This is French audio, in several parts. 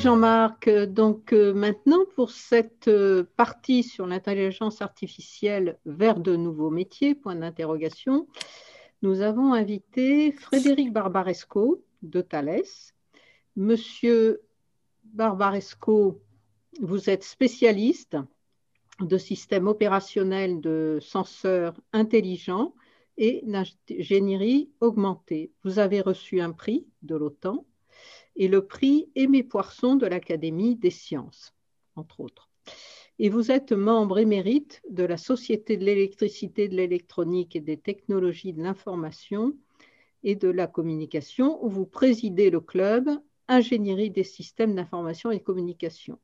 Jean-Marc. Donc maintenant, pour cette partie sur l'intelligence artificielle vers de nouveaux métiers, point d'interrogation, nous avons invité Frédéric Barbaresco de Thales. Monsieur Barbaresco, vous êtes spécialiste de systèmes opérationnels de senseurs intelligents et d'ingénierie augmentée. Vous avez reçu un prix de l'OTAN et le prix Aimé Poisson de l'Académie des sciences, entre autres. Et vous êtes membre émérite de la Société de l'électricité, de l'électronique et des technologies de l'information et de la communication, où vous présidez le club Ingénierie des systèmes d'information et de communication.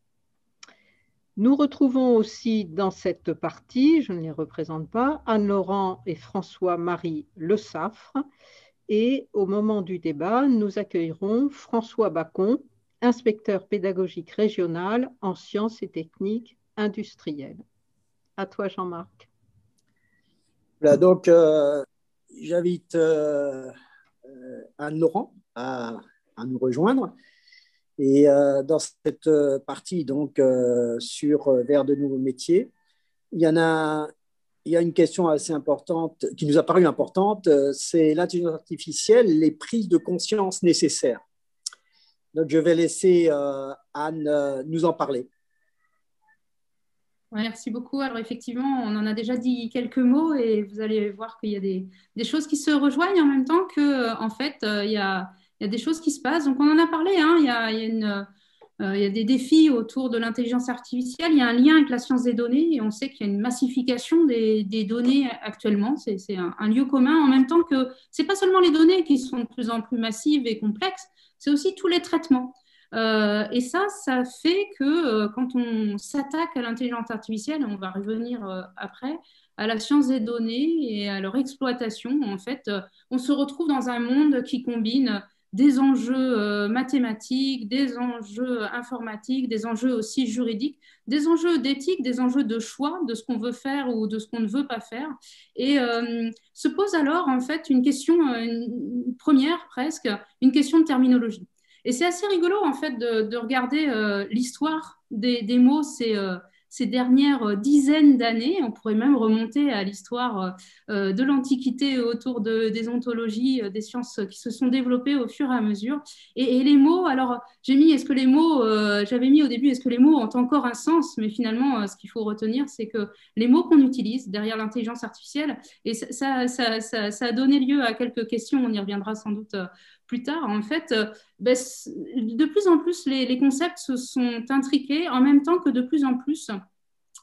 Nous retrouvons aussi dans cette partie, je ne les représente pas, Anne-Laurent et François-Marie Le Saffre. Et au moment du débat, nous accueillerons François Bacon, inspecteur pédagogique régional en sciences et techniques industrielles. À toi, Jean-Marc. Voilà, donc, j'invite Anne-Laurent à nous rejoindre. Et dans cette partie donc, sur vers de nouveaux métiers, il y a une question assez importante qui nous a paru importante, c'est l'intelligence artificielle, les prises de conscience nécessaires. Donc, je vais laisser Anne nous en parler. Ouais, merci beaucoup. Alors effectivement, on en a déjà dit quelques mots et vous allez voir qu'il y a des choses qui se rejoignent en même temps que, en fait, il y a des choses qui se passent. Donc on en a parlé, hein, il y a des défis autour de l'intelligence artificielle. Il y a un lien avec la science des données et on sait qu'il y a une massification des données actuellement. C'est un lieu commun. En même temps que c'est pas seulement les données qui sont de plus en plus massives et complexes, c'est aussi tous les traitements. Et ça fait que quand on s'attaque à l'intelligence artificielle, on va revenir après, à la science des données et à leur exploitation, en fait, on se retrouve dans un monde qui combine des enjeux mathématiques, des enjeux informatiques, des enjeux aussi juridiques, des enjeux d'éthique, des enjeux de choix de ce qu'on veut faire ou de ce qu'on ne veut pas faire. Et se pose alors, en fait, une question, une première presque, une question de terminologie. Et c'est assez rigolo, en fait, de regarder l'histoire des mots ces dernières dizaines d'années. On pourrait même remonter à l'histoire de l'Antiquité autour des ontologies, des sciences qui se sont développées au fur et à mesure. Et les mots, alors, j'avais mis au début, est-ce que les mots ont encore un sens? Mais finalement, ce qu'il faut retenir, c'est que les mots qu'on utilise derrière l'intelligence artificielle, et ça a donné lieu à quelques questions, on y reviendra sans doute plus tard, en fait, de plus en plus, les concepts se sont intriqués en même temps que de plus en plus,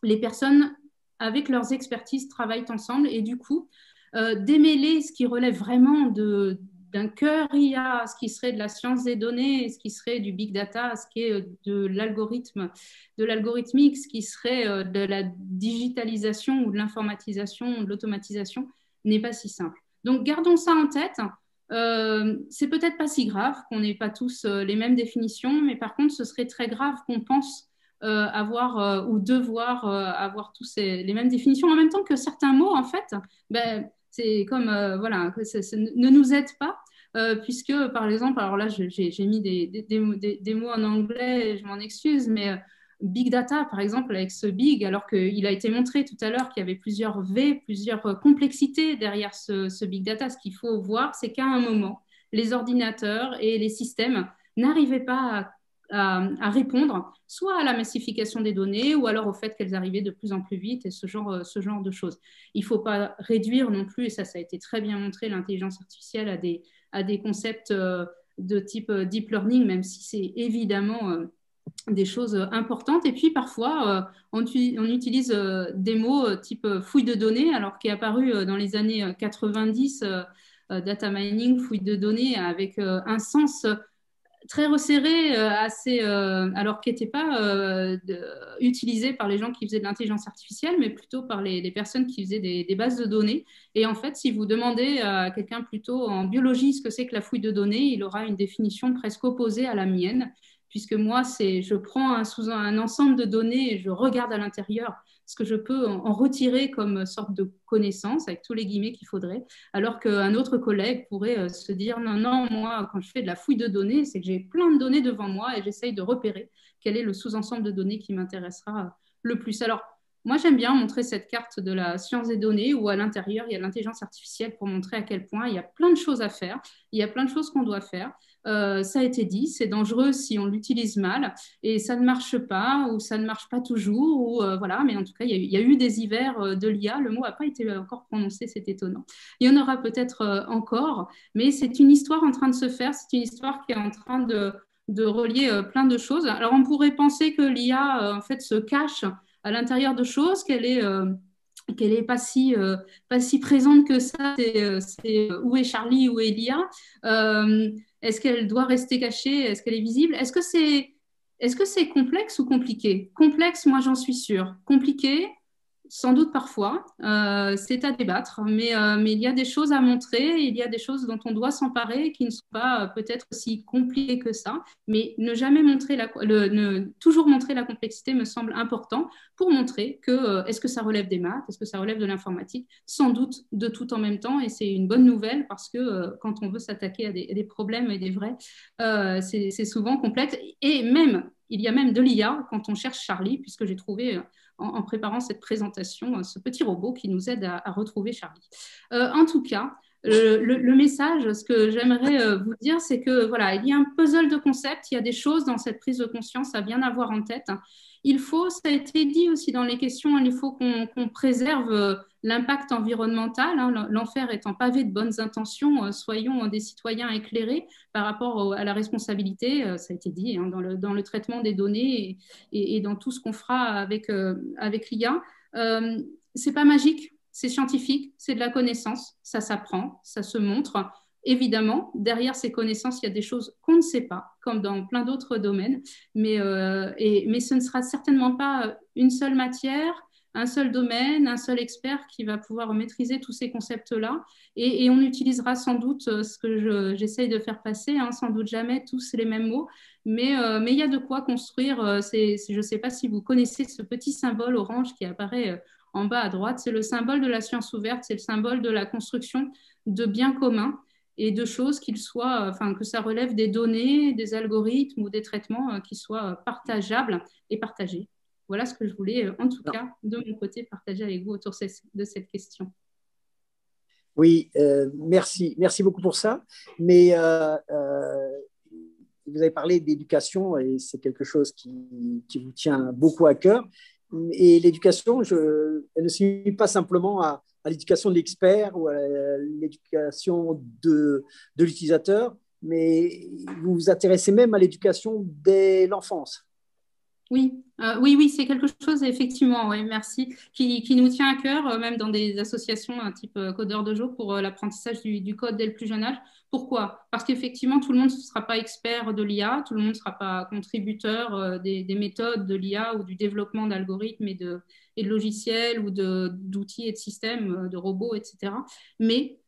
les personnes, avec leurs expertises, travaillent ensemble et du coup, démêler ce qui relève vraiment d'un cœur IA, ce qui serait de la science des données, ce qui serait du big data, ce qui est de l'algorithmique, ce qui serait de la digitalisation ou de l'informatisation, de l'automatisation, n'est pas si simple. Donc, gardons ça en tête. C'est peut-être pas si grave qu'on n'ait pas tous les mêmes définitions, mais par contre, ce serait très grave qu'on pense avoir ou devoir avoir tous les mêmes définitions, en même temps que certains mots, en fait, c'est comme, voilà, ne nous aident pas, puisque, par exemple, alors là, j'ai mis des mots en anglais, et je m'en excuse, mais Big Data, par exemple, avec ce big, alors qu'il a été montré tout à l'heure qu'il y avait plusieurs V, plusieurs complexités derrière ce big data. Ce qu'il faut voir, c'est qu'à un moment, les ordinateurs et les systèmes n'arrivaient pas à répondre soit à la massification des données ou alors au fait qu'elles arrivaient de plus en plus vite et ce genre de choses. Il ne faut pas réduire non plus, et ça a été très bien montré, l'intelligence artificielle à des concepts de type deep learning, même si c'est évidemment des choses importantes. Et puis parfois, on utilise des mots type fouille de données, alors qui est apparu dans les années 90, data mining, fouille de données, avec un sens très resserré, alors qui n'était pas utilisé par les gens qui faisaient de l'intelligence artificielle, mais plutôt par les personnes qui faisaient des bases de données. Et en fait, si vous demandez à quelqu'un plutôt en biologie ce que c'est que la fouille de données, il aura une définition presque opposée à la mienne, puisque moi, je prends un ensemble de données et je regarde à l'intérieur ce que je peux en retirer comme sorte de connaissance, avec tous les guillemets qu'il faudrait, alors qu'un autre collègue pourrait se dire non, non, moi, quand je fais de la fouille de données, c'est que j'ai plein de données devant moi et j'essaye de repérer quel est le sous-ensemble de données qui m'intéressera le plus. Alors, moi, j'aime bien montrer cette carte de la science des données où à l'intérieur, il y a l'intelligence artificielle pour montrer à quel point il y a plein de choses à faire, il y a plein de choses qu'on doit faire. Ça a été dit, c'est dangereux si on l'utilise mal et ça ne marche pas ou ça ne marche pas toujours. Ou, voilà, mais en tout cas, il y a eu des hivers de l'IA. Le mot n'a pas été encore prononcé, c'est étonnant. Il y en aura peut-être encore, mais c'est une histoire en train de se faire, c'est une histoire qui est en train de relier plein de choses. Alors, on pourrait penser que l'IA, en fait, se cache à l'intérieur de choses, qu'elle est pas si présente que ça. Où est Charlie, où est Lia? Est-ce qu'elle doit rester cachée? Est-ce qu'elle est visible? Est-ce que c'est complexe ou compliqué? Complexe, moi j'en suis sûre. Compliqué, sans doute parfois, c'est à débattre, mais il y a des choses à montrer, il y a des choses dont on doit s'emparer qui ne sont pas peut-être aussi compliquées que ça, mais toujours montrer la complexité me semble important pour montrer que est-ce que ça relève des maths, est-ce que ça relève de l'informatique, sans doute de tout en même temps, et c'est une bonne nouvelle parce que quand on veut s'attaquer à des problèmes et des vrais, c'est souvent complexe, et même, il y a même de l'IA quand on cherche Charlie, puisque j'ai trouvé en préparant cette présentation, ce petit robot qui nous aide à retrouver Charlie. En tout cas, le message, ce que j'aimerais vous dire, c'est que voilà, il y a un puzzle de concepts, il y a des choses dans cette prise de conscience à bien avoir en tête. Il faut, ça a été dit aussi dans les questions, il faut qu'on préserve l'impact environnemental. Hein, l'enfer étant pavé de bonnes intentions, soyons des citoyens éclairés par rapport à la responsabilité, ça a été dit, hein, dans le traitement des données et dans tout ce qu'on fera avec l'IA. C'est pas magique, c'est scientifique, c'est de la connaissance, ça s'apprend, ça se montre. Évidemment, derrière ces connaissances, il y a des choses qu'on ne sait pas, comme dans plein d'autres domaines, mais ce ne sera certainement pas une seule matière, un seul domaine, un seul expert qui va pouvoir maîtriser tous ces concepts-là. Et on utilisera sans doute ce que j'essaye de faire passer, hein, sans doute jamais tous les mêmes mots, mais il y a de quoi construire. Je ne sais pas si vous connaissez ce petit symbole orange qui apparaît en bas à droite. C'est le symbole de la science ouverte, c'est le symbole de la construction de biens communs et de choses que ça relève des données, des algorithmes ou des traitements qui soient partageables et partagés. Voilà ce que je voulais, en tout cas, de mon côté, partager avec vous autour de cette question. Oui, merci beaucoup pour ça. Mais vous avez parlé d'éducation et c'est quelque chose qui vous tient beaucoup à cœur. Et l'éducation, elle ne se limite pas simplement à l'éducation de l'expert ou à l'éducation de l'utilisateur, mais vous vous intéressez même à l'éducation dès l'enfance. Oui, oui, c'est quelque chose, effectivement, ouais, merci, qui nous tient à cœur, même dans des associations type Codeur Dojo pour l'apprentissage du code dès le plus jeune âge. Pourquoi? Parce qu'effectivement, tout le monde ne sera pas expert de l'IA, tout le monde ne sera pas contributeur des méthodes de l'IA ou du développement d'algorithmes et de logiciels ou d'outils et de systèmes, de robots, etc. Mais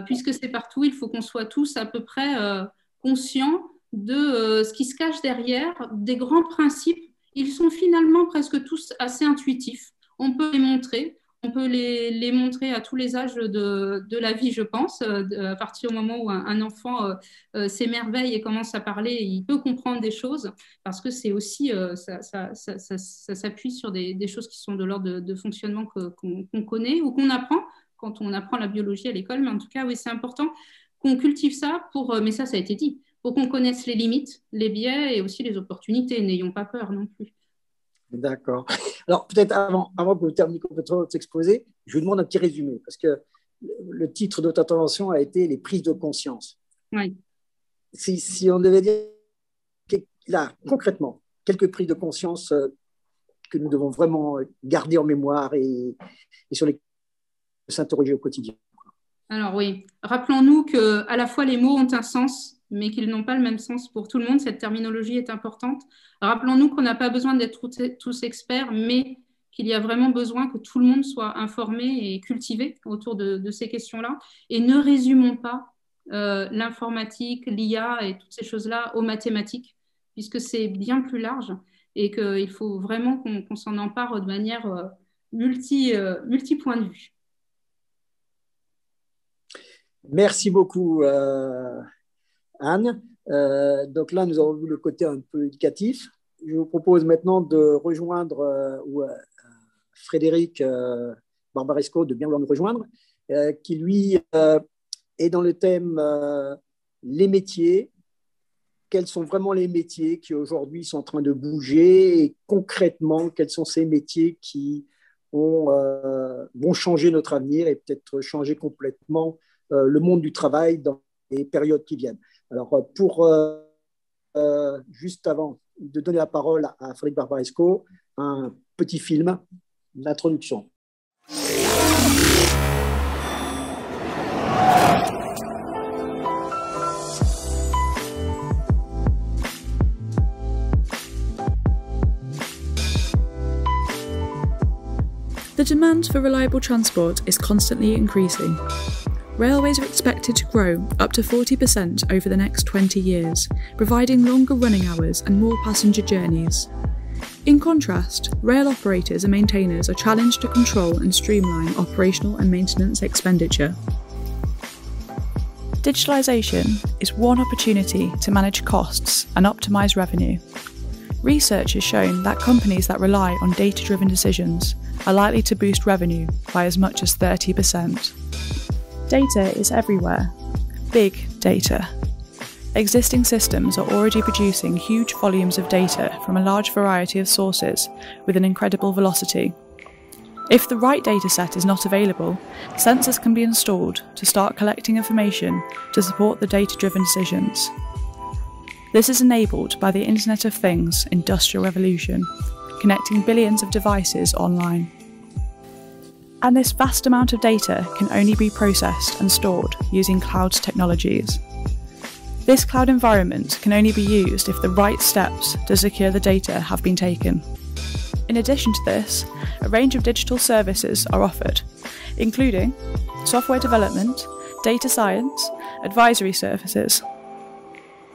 puisque c'est partout, il faut qu'on soit tous à peu près conscients de ce qui se cache derrière, des grands principes. Ils sont finalement presque tous assez intuitifs. On peut les montrer. On peut les montrer à tous les âges de la vie, je pense. À partir du moment où un enfant s'émerveille et commence à parler, il peut comprendre des choses parce que c'est aussi, ça s'appuie sur des choses qui sont de l'ordre de fonctionnement qu'on connaît ou qu'on apprend quand on apprend la biologie à l'école. Mais en tout cas, oui, c'est important qu'on cultive ça mais ça a été dit, pour qu'on connaisse les limites, les biais et aussi les opportunités. N'ayons pas peur non plus. D'accord. Alors, peut-être avant que vous terminiez complètement votre exposé, je vous demande un petit résumé, parce que le titre de votre intervention a été « Les prises de conscience ». Oui. Si on devait dire, là, concrètement, quelques prises de conscience que nous devons vraiment garder en mémoire et sur lesquelles s'interroger au quotidien. Alors oui, rappelons-nous qu'à la fois les mots ont un sens, mais qu'ils n'ont pas le même sens pour tout le monde. Cette terminologie est importante. Rappelons-nous qu'on n'a pas besoin d'être tous experts, mais qu'il y a vraiment besoin que tout le monde soit informé et cultivé autour de ces questions-là. Et ne résumons pas l'informatique, l'IA et toutes ces choses-là aux mathématiques, puisque c'est bien plus large et qu'il faut vraiment qu'on s'en empare de manière multi-points de vue. Merci beaucoup, Anne. Donc là, nous avons vu le côté un peu éducatif. Je vous propose maintenant de rejoindre Frédéric Barbaresco, de bien vouloir nous rejoindre, qui lui est dans le thème les métiers. Quels sont vraiment les métiers qui aujourd'hui sont en train de bouger et concrètement, quels sont ces métiers qui vont changer notre avenir et peut-être changer complètement le monde du travail dans les périodes qui viennent. Alors, juste avant de donner la parole à Frédéric Barbaresco, un petit film d'introduction. The demand for reliable transport is constantly increasing. Railways are expected to grow up to 40% over the next 20 years, providing longer running hours and more passenger journeys. In contrast, rail operators and maintainers are challenged to control and streamline operational and maintenance expenditure. Digitalisation is one opportunity to manage costs and optimise revenue. Research has shown that companies that rely on data-driven decisions are likely to boost revenue by as much as 30%. Data is everywhere. Big data. Existing systems are already producing huge volumes of data from a large variety of sources with an incredible velocity. If the right data set is not available, sensors can be installed to start collecting information to support the data-driven decisions. This is enabled by the Internet of Things industrial revolution, connecting billions of devices online. And this vast amount of data can only be processed and stored using cloud technologies. This cloud environment can only be used if the right steps to secure the data have been taken. In addition to this, a range of digital services are offered, including software development, data science, advisory services.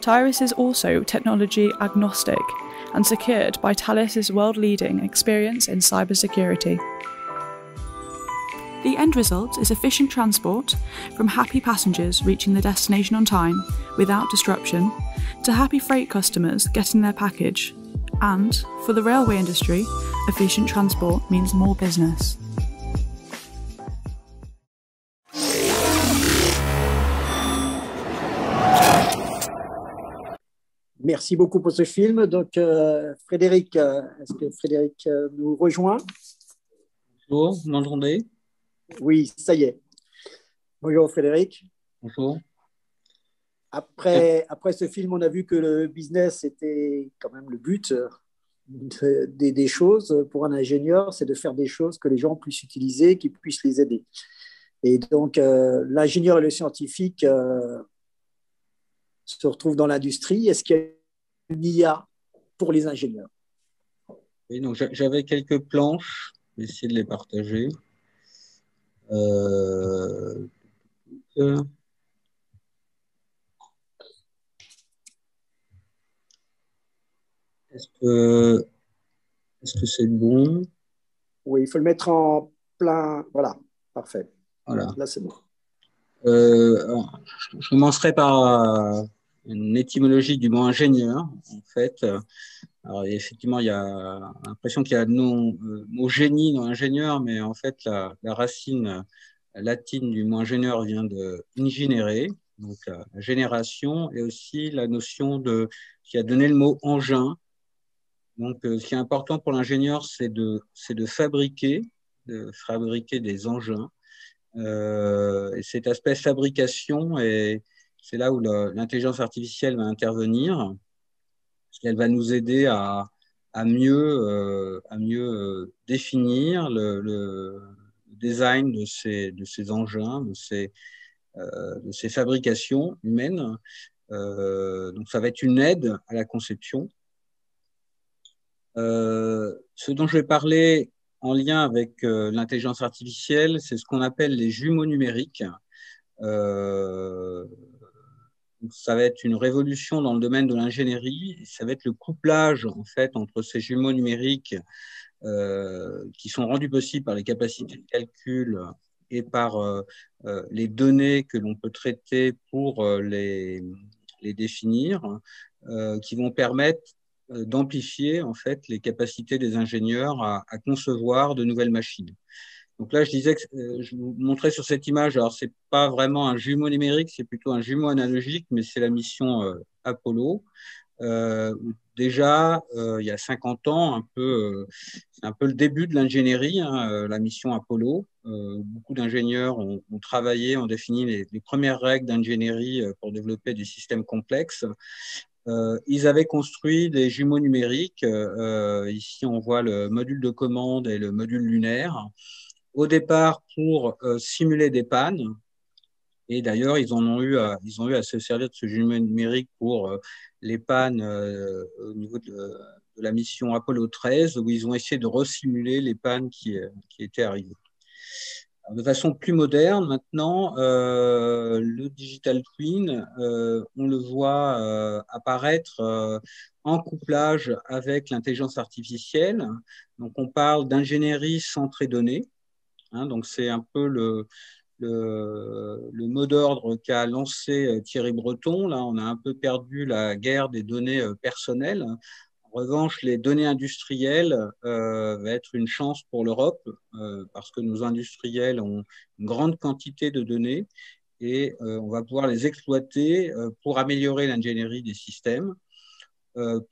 Tyrus is also technology agnostic and secured by Thales' world-leading experience in cybersecurity. The end result is efficient transport, from happy passengers reaching their destination on time without disruption, to happy freight customers getting their package. And, for the railway industry, efficient transport means more business. Merci beaucoup pour ce film. Donc, Frédéric, est-ce que Frédéric nous rejoint? Bonjour, vous m'entendez? Oui, ça y est. Bonjour Frédéric. Bonjour. Après ce film, on a vu que le business était quand même le but des choses pour un ingénieur, c'est de faire des choses que les gens puissent utiliser, qui puissent les aider. Et donc, l'ingénieur et le scientifique se retrouvent dans l'industrie. Est-ce qu'il y a une IA pour les ingénieurs? Oui, donc j'avais quelques planches, je vais essayer de les partager. Est-ce que c'est bon? Oui, il faut le mettre en plein. Voilà, parfait. Voilà. Là, c'est bon. Je commencerai par une étymologie du mot ingénieur. En fait, alors effectivement, il y a l'impression qu'il y a le mot génie dans ingénieur, mais en fait, la racine latine du mot ingénieur vient de inginere, donc la génération, et aussi la notion qui a donné le mot engin. Donc, ce qui est important pour l'ingénieur, c'est de fabriquer des engins. Et cet aspect fabrication, et c'est là où l'intelligence artificielle va intervenir, parce qu'elle va nous aider à mieux définir le design de ces engins, de ces fabrications humaines. Donc, ça va être une aide à la conception. Ce dont je vais parler en lien avec l'intelligence artificielle, c'est ce qu'on appelle les jumeaux numériques. Ça va être une révolution dans le domaine de l'ingénierie. Ça va être le couplage en fait entre ces jumeaux numériques qui sont rendues possibles par les capacités de calcul et par les données que l'on peut traiter pour les définir, qui vont permettre d'amplifier en fait les capacités des ingénieurs à concevoir de nouvelles machines. Donc là, je disais que je vous montrais sur cette image, alors c'est pas vraiment un jumeau numérique, c'est plutôt un jumeau analogique, mais c'est la mission Apollo. Déjà, il y a 50 ans, c'est un peu le début de l'ingénierie, hein, la mission Apollo. Beaucoup d'ingénieurs ont travaillé, ont défini les premières règles d'ingénierie pour développer des systèmes complexes. Ils avaient construit des jumeaux numériques. Ici, on voit le module de commande et le module lunaire. Au départ, pour simuler des pannes. Et d'ailleurs, ils ont eu à se servir de ce jumeau numérique pour les pannes au niveau de la mission Apollo 13, où ils ont essayé de resimuler les pannes qui étaient arrivées. Alors, de façon plus moderne, maintenant, le Digital Twin, on le voit apparaître en couplage avec l'intelligence artificielle. Donc, on parle d'ingénierie centrée données. Hein, donc, c'est un peu le mot d'ordre qu'a lancé Thierry Breton. Là, on a un peu perdu la guerre des données personnelles. En revanche, les données industrielles vont être une chance pour l'Europe parce que nos industriels ont une grande quantité de données et on va pouvoir les exploiter pour améliorer l'ingénierie des systèmes,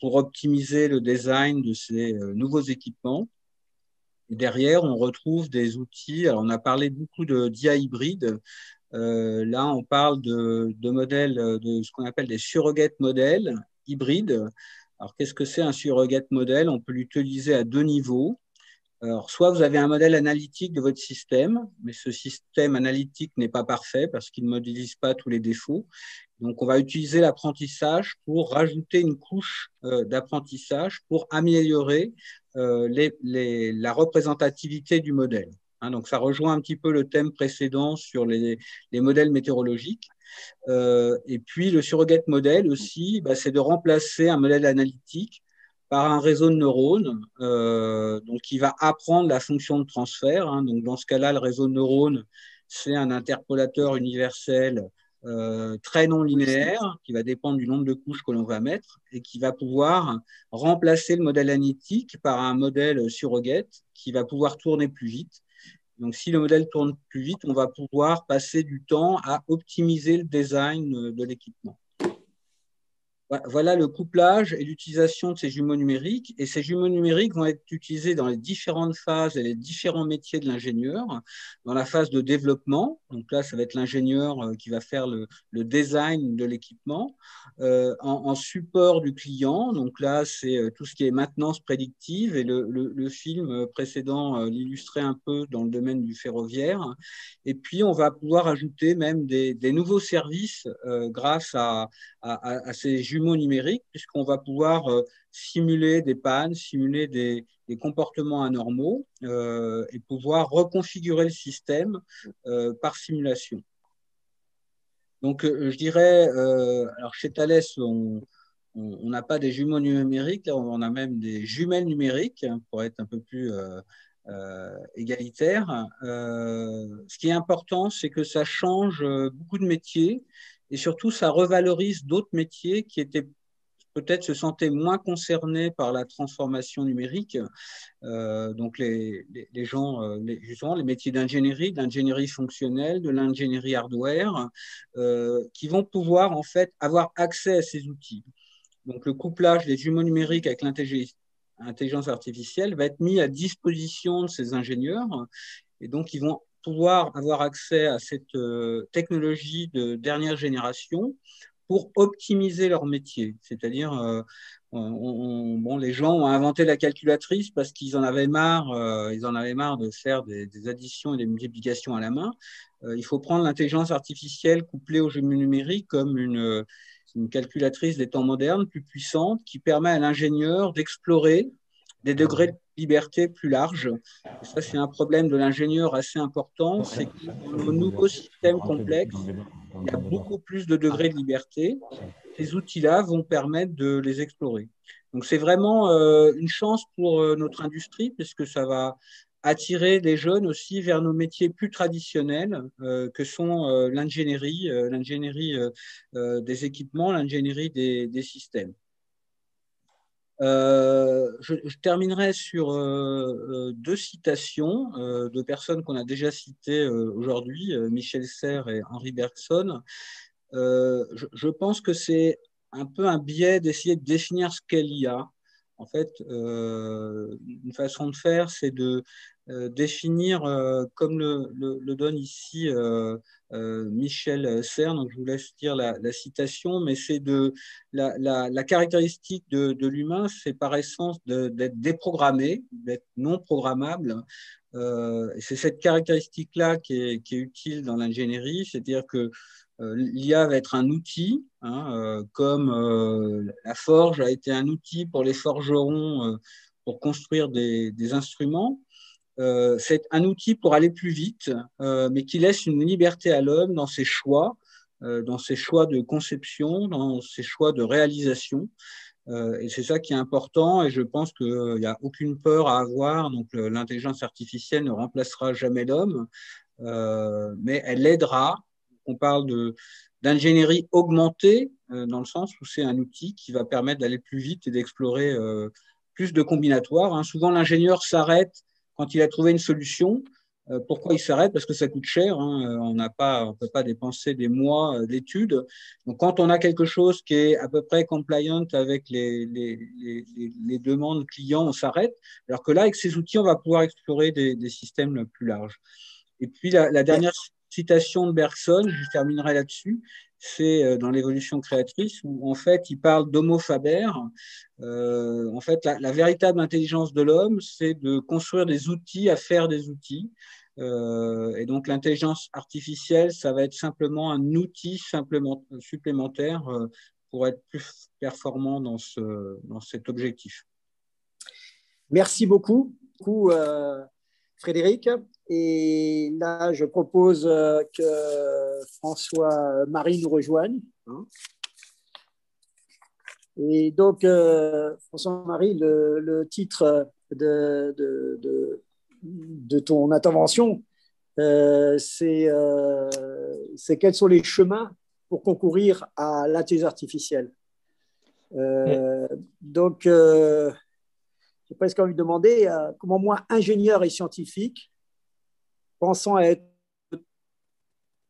pour optimiser le design de ces nouveaux équipements. Et derrière, on retrouve des outils. Alors, on a parlé beaucoup d'IA hybride. Là, on parle de modèles, de ce qu'on appelle des surrogate modèles hybrides. Alors, qu'est-ce que c'est un surrogate modèle? On peut l'utiliser à deux niveaux. Alors, soit vous avez un modèle analytique de votre système, mais ce système analytique n'est pas parfait parce qu'il ne modélise pas tous les défauts. Donc, on va utiliser l'apprentissage pour rajouter une couche d'apprentissage pour améliorer la représentativité du modèle. Hein, donc, ça rejoint un petit peu le thème précédent sur les modèles météorologiques. Et puis, le surrogate modèle aussi, c'est de remplacer un modèle analytique par un réseau de neurones donc qui va apprendre la fonction de transfert. Hein. Donc, dans ce cas-là, le réseau de neurones, c'est un interpolateur universel très non linéaire qui va dépendre du nombre de couches que l'on va mettre et qui va pouvoir remplacer le modèle analytique par un modèle surrogate qui va pouvoir tourner plus vite. Donc, si le modèle tourne plus vite, on va pouvoir passer du temps à optimiser le design de l'équipement. Voilà le couplage et l'utilisation de ces jumeaux numériques. Et ces jumeaux numériques vont être utilisés dans les différentes phases et les différents métiers de l'ingénieur. Dans la phase de développement, donc là, ça va être l'ingénieur qui va faire le design de l'équipement. En support du client, donc là, c'est tout ce qui est maintenance prédictive. Et le film précédent l'illustrait un peu dans le domaine du ferroviaire. Et puis, on va pouvoir ajouter même des nouveaux services grâce à ces jumeaux numériques, puisqu'on va pouvoir simuler des pannes, simuler des comportements anormaux et pouvoir reconfigurer le système par simulation. Donc, je dirais, alors chez Thales, on n'a pas des jumeaux numériques, là, on a même des jumelles numériques pour être un peu plus égalitaire. Ce qui est important, c'est que ça change beaucoup de métiers. Et surtout, ça revalorise d'autres métiers qui étaient peut-être se sentaient moins concernés par la transformation numérique. Donc, les gens, justement, les métiers d'ingénierie fonctionnelle, de l'ingénierie hardware, qui vont pouvoir, en fait, avoir accès à ces outils. Donc, le couplage des jumeaux numériques avec l'intelligence artificielle va être mis à disposition de ces ingénieurs. Et donc, ils vont pouvoir avoir accès à cette technologie de dernière génération pour optimiser leur métier. C'est-à-dire, les gens ont inventé la calculatrice parce qu'ils en avaient marre, de faire des additions et des multiplications à la main. Il faut prendre l'intelligence artificielle couplée au jumeau numérique comme une calculatrice des temps modernes, plus puissante, qui permet à l'ingénieur d'explorer des degrés de liberté plus larges. Et ça, c'est un problème de l'ingénieur assez important, c'est que dans nos nouveaux systèmes complexes, il y a beaucoup plus de degrés de liberté. ces outils-là vont permettre de les explorer. Donc, c'est vraiment une chance pour notre industrie, puisque ça va attirer les jeunes aussi vers nos métiers plus traditionnels, que sont l'ingénierie des équipements, l'ingénierie des systèmes. Je terminerai sur deux citations de personnes qu'on a déjà citées aujourd'hui, Michel Serres et Henri Bergson. Je pense que c'est un peu un biais d'essayer de définir ce qu'est l'IA. En fait, une façon de faire, c'est de définir, comme le donne ici Michel Serres, donc je vous laisse dire la citation, mais c'est de la caractéristique de l'humain, c'est par essence d'être déprogrammé, d'être non programmable. C'est cette caractéristique-là qui est utile dans l'ingénierie, c'est-à-dire que l'IA va être un outil, comme la forge a été un outil pour les forgerons pour construire des instruments. C'est un outil pour aller plus vite, mais qui laisse une liberté à l'homme dans ses choix de conception, dans ses choix de réalisation. Et c'est ça qui est important, et je pense qu'il n'y a aucune peur à avoir. Donc l'intelligence artificielle ne remplacera jamais l'homme, mais elle l'aidera. On parle d'ingénierie augmentée, dans le sens où c'est un outil qui va permettre d'aller plus vite et d'explorer plus de combinatoires. Souvent, l'ingénieur s'arrête quand il a trouvé une solution. Pourquoi il s'arrête? Parce que ça coûte cher. On ne peut pas dépenser des mois d'études. Donc, quand on a quelque chose qui est à peu près compliant avec les demandes clients, on s'arrête. Alors que là, avec ces outils, on va pouvoir explorer des systèmes plus larges. Et puis, la dernière citation de Bergson, je terminerai là-dessus, c'est dans l'évolution créatrice, où en fait, il parle d'homo faber. En fait, la véritable intelligence de l'homme, c'est de construire des outils à faire des outils. Et donc, l'intelligence artificielle, ça va être simplement un outil supplémentaire pour être plus performant dans cet objectif. Merci beaucoup, Frédéric. Et là, je propose que François-Marie nous rejoigne. Et donc, François-Marie, le titre de ton intervention, c'est quels sont les chemins pour concourir à l'intelligence artificielle. Donc, j'ai presque envie de demander comment moi, ingénieur et scientifique, pensant être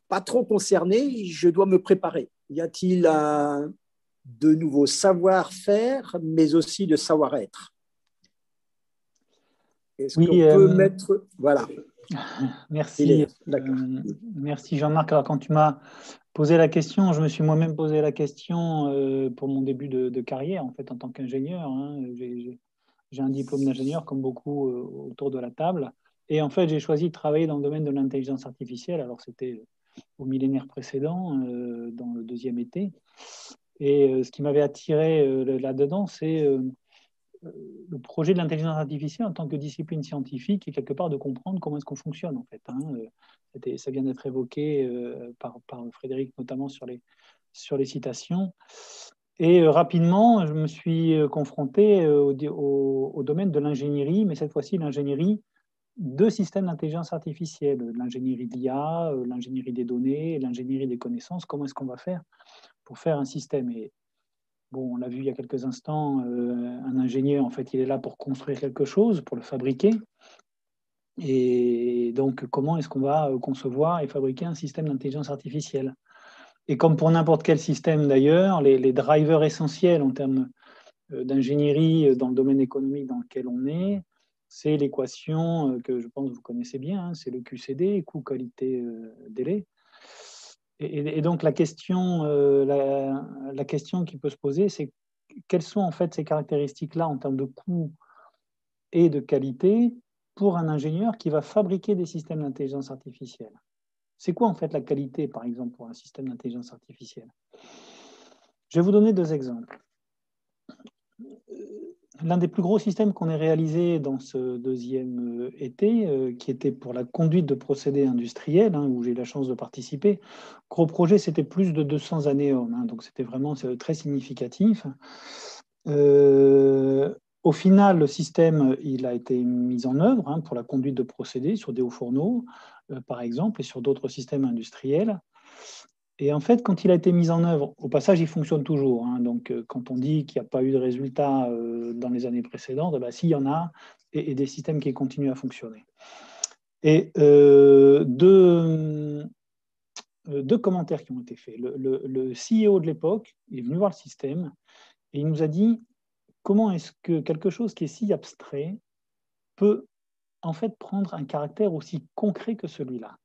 pas trop concerné, je dois me préparer. Y a-t-il de nouveaux savoir-faire, mais aussi de savoir-être? Est-ce qu'on peut mettre... Voilà. Merci, merci Jean-Marc. Alors, quand tu m'as posé la question, je me suis moi-même posé la question pour mon début de carrière, en fait, en tant qu'ingénieur. J'ai un diplôme d'ingénieur, comme beaucoup autour de la table. Et en fait, j'ai choisi de travailler dans le domaine de l'intelligence artificielle. Alors, c'était au millénaire précédent, dans le deuxième été. Et ce qui m'avait attiré là-dedans, c'est le projet de l'intelligence artificielle en tant que discipline scientifique et quelque part de comprendre comment est-ce qu'on fonctionne, en fait. Ça vient d'être évoqué par Frédéric, notamment sur les citations. Et rapidement, je me suis confronté au domaine de l'ingénierie, mais cette fois-ci, l'ingénierie de systèmes d'intelligence artificielle, l'ingénierie d'IA, l'ingénierie des données, l'ingénierie des connaissances. Comment est-ce qu'on va faire pour faire un système? Et bon, on l'a vu il y a quelques instants, un ingénieur, en fait, il est là pour construire quelque chose, pour le fabriquer. Et donc, comment est-ce qu'on va concevoir et fabriquer un système d'intelligence artificielle? Et comme pour n'importe quel système d'ailleurs, les drivers essentiels en termes d'ingénierie dans le domaine économique dans lequel on est, c'est l'équation que je pense que vous connaissez bien, c'est le QCD, coût, qualité, délai. Et donc la question qui peut se poser, c'est quelles sont en fait ces caractéristiques-là en termes de coût et de qualité pour un ingénieur qui va fabriquer des systèmes d'intelligence artificielle? C'est quoi en fait la qualité, par exemple, pour un système d'intelligence artificielle? Je vais vous donner deux exemples. l'un des plus gros systèmes qu'on ait réalisé dans ce deuxième été, qui était pour la conduite de procédés industriels, où j'ai eu la chance de participer. Gros projet, c'était plus de 200 anéomes, donc c'était vraiment très significatif. Au final, le système il a été mis en œuvre pour la conduite de procédés sur des hauts fourneaux, par exemple, et sur d'autres systèmes industriels. Et en fait, quand il a été mis en œuvre, au passage, il fonctionne toujours. Donc, quand on dit qu'il n'y a pas eu de résultat dans les années précédentes, si, il y en a, et des systèmes qui continuent à fonctionner. Et deux commentaires qui ont été faits. Le CEO de l'époque est venu voir le système et il nous a dit comment est-ce que quelque chose qui est si abstrait peut en fait prendre un caractère aussi concret que celui-là.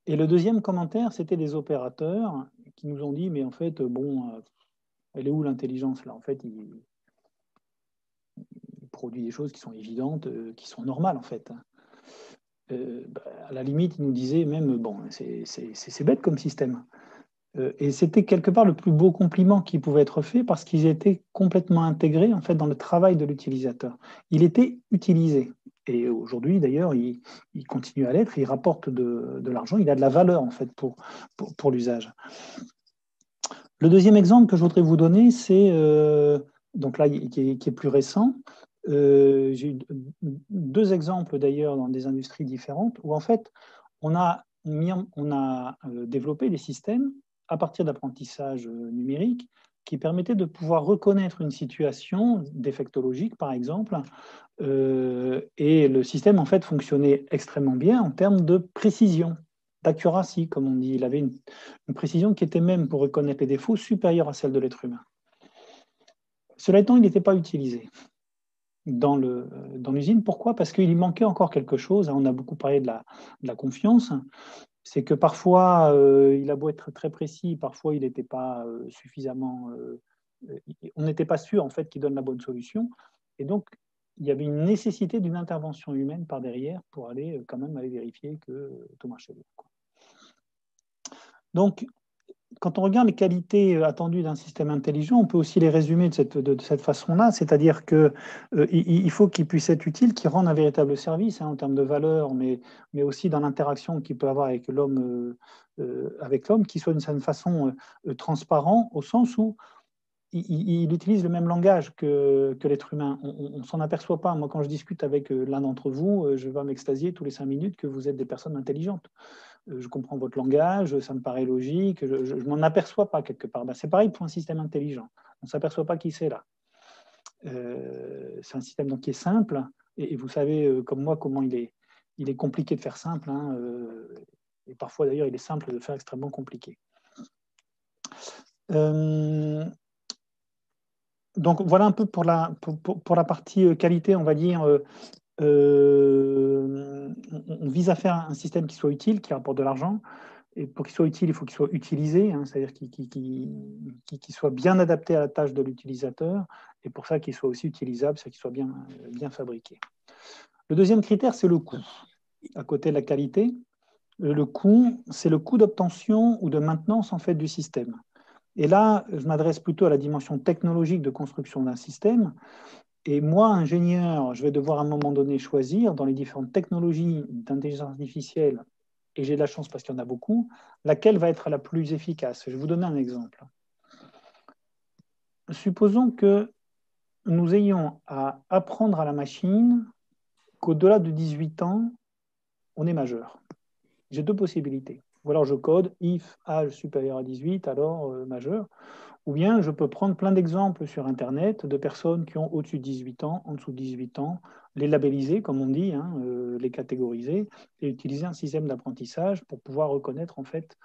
Et le deuxième commentaire, c'était des opérateurs qui nous ont dit, mais en fait, elle est où l'intelligence là? En fait, il produit des choses qui sont évidentes, qui sont normales en fait. À la limite, ils nous disaient même, c'est bête comme système. Et c'était quelque part le plus beau compliment qui pouvait être fait parce qu'ils étaient complètement intégrés en fait dans le travail de l'utilisateur. Il était utilisé. Et aujourd'hui, d'ailleurs, il continue à l'être, il rapporte de l'argent, il a de la valeur en fait pour l'usage. Le deuxième exemple que je voudrais vous donner, c'est donc là qui est plus récent. J'ai eu deux exemples d'ailleurs dans des industries différentes où en fait on a développé des systèmes à partir d'apprentissage numérique qui permettaient de pouvoir reconnaître une situation défectologique par exemple. Et le système en fait fonctionnait extrêmement bien en termes de précision, d'accuracy comme on dit. Il avait une précision qui était même pour reconnaître les défauts supérieure à celle de l'être humain. Cela étant, il n'était pas utilisé dans l'usine. Pourquoi? Parce qu'il y manquait encore quelque chose. On a beaucoup parlé de la confiance. C'est que parfois, il a beau être très précis, parfois il n'était pas suffisamment... on n'était pas sûr en fait qu'il donne la bonne solution. Et donc, il y avait une nécessité d'une intervention humaine par derrière pour aller quand même aller vérifier que tout marchait bien. Donc, quand on regarde les qualités attendues d'un système intelligent, on peut aussi les résumer de cette façon-là, c'est-à-dire qu'il faut qu'il puisse être utile, qu'il rende un véritable service en termes de valeur, mais aussi dans l'interaction qu'il peut avoir avec l'homme, qu'il soit d'une certaine façon transparent, au sens où il utilise le même langage que l'être humain. On ne s'en aperçoit pas. Moi, quand je discute avec l'un d'entre vous, je vais m'extasier tous les 5 minutes que vous êtes des personnes intelligentes. Je comprends votre langage, ça me paraît logique, je ne m'en aperçois pas quelque part. C'est pareil pour un système intelligent. On ne s'aperçoit pas qui c'est là. C'est un système donc, qui est simple, et vous savez comme moi comment il est compliqué de faire simple, et parfois d'ailleurs il est simple de faire extrêmement compliqué. Donc voilà un peu pour la partie qualité, on va dire. On vise à faire un système qui soit utile, qui rapporte de l'argent. Et pour qu'il soit utile, il faut qu'il soit utilisé, c'est-à-dire qu'il soit bien adapté à la tâche de l'utilisateur. Et pour ça, qu'il soit aussi utilisable, c'est qu'il soit bien fabriqué. Le deuxième critère, c'est le coût. À côté de la qualité, le coût, c'est le coût d'obtention ou de maintenance en fait, du système. Et là, je m'adresse plutôt à la dimension technologique de construction d'un système. Et moi, ingénieur, je vais devoir à un moment donné choisir dans les différentes technologies d'intelligence artificielle, et j'ai de la chance parce qu'il y en a beaucoup, laquelle va être la plus efficace. Je vais vous donner un exemple. Supposons que nous ayons à apprendre à la machine qu'au-delà de 18 ans, on est majeur. J'ai deux possibilités. Ou alors je code if âge supérieur à 18, alors majeur. Ou bien je peux prendre plein d'exemples sur Internet de personnes qui ont au-dessus de 18 ans, en dessous de 18 ans, les labelliser, comme on dit, les catégoriser, et utiliser un système d'apprentissage pour pouvoir reconnaître en fait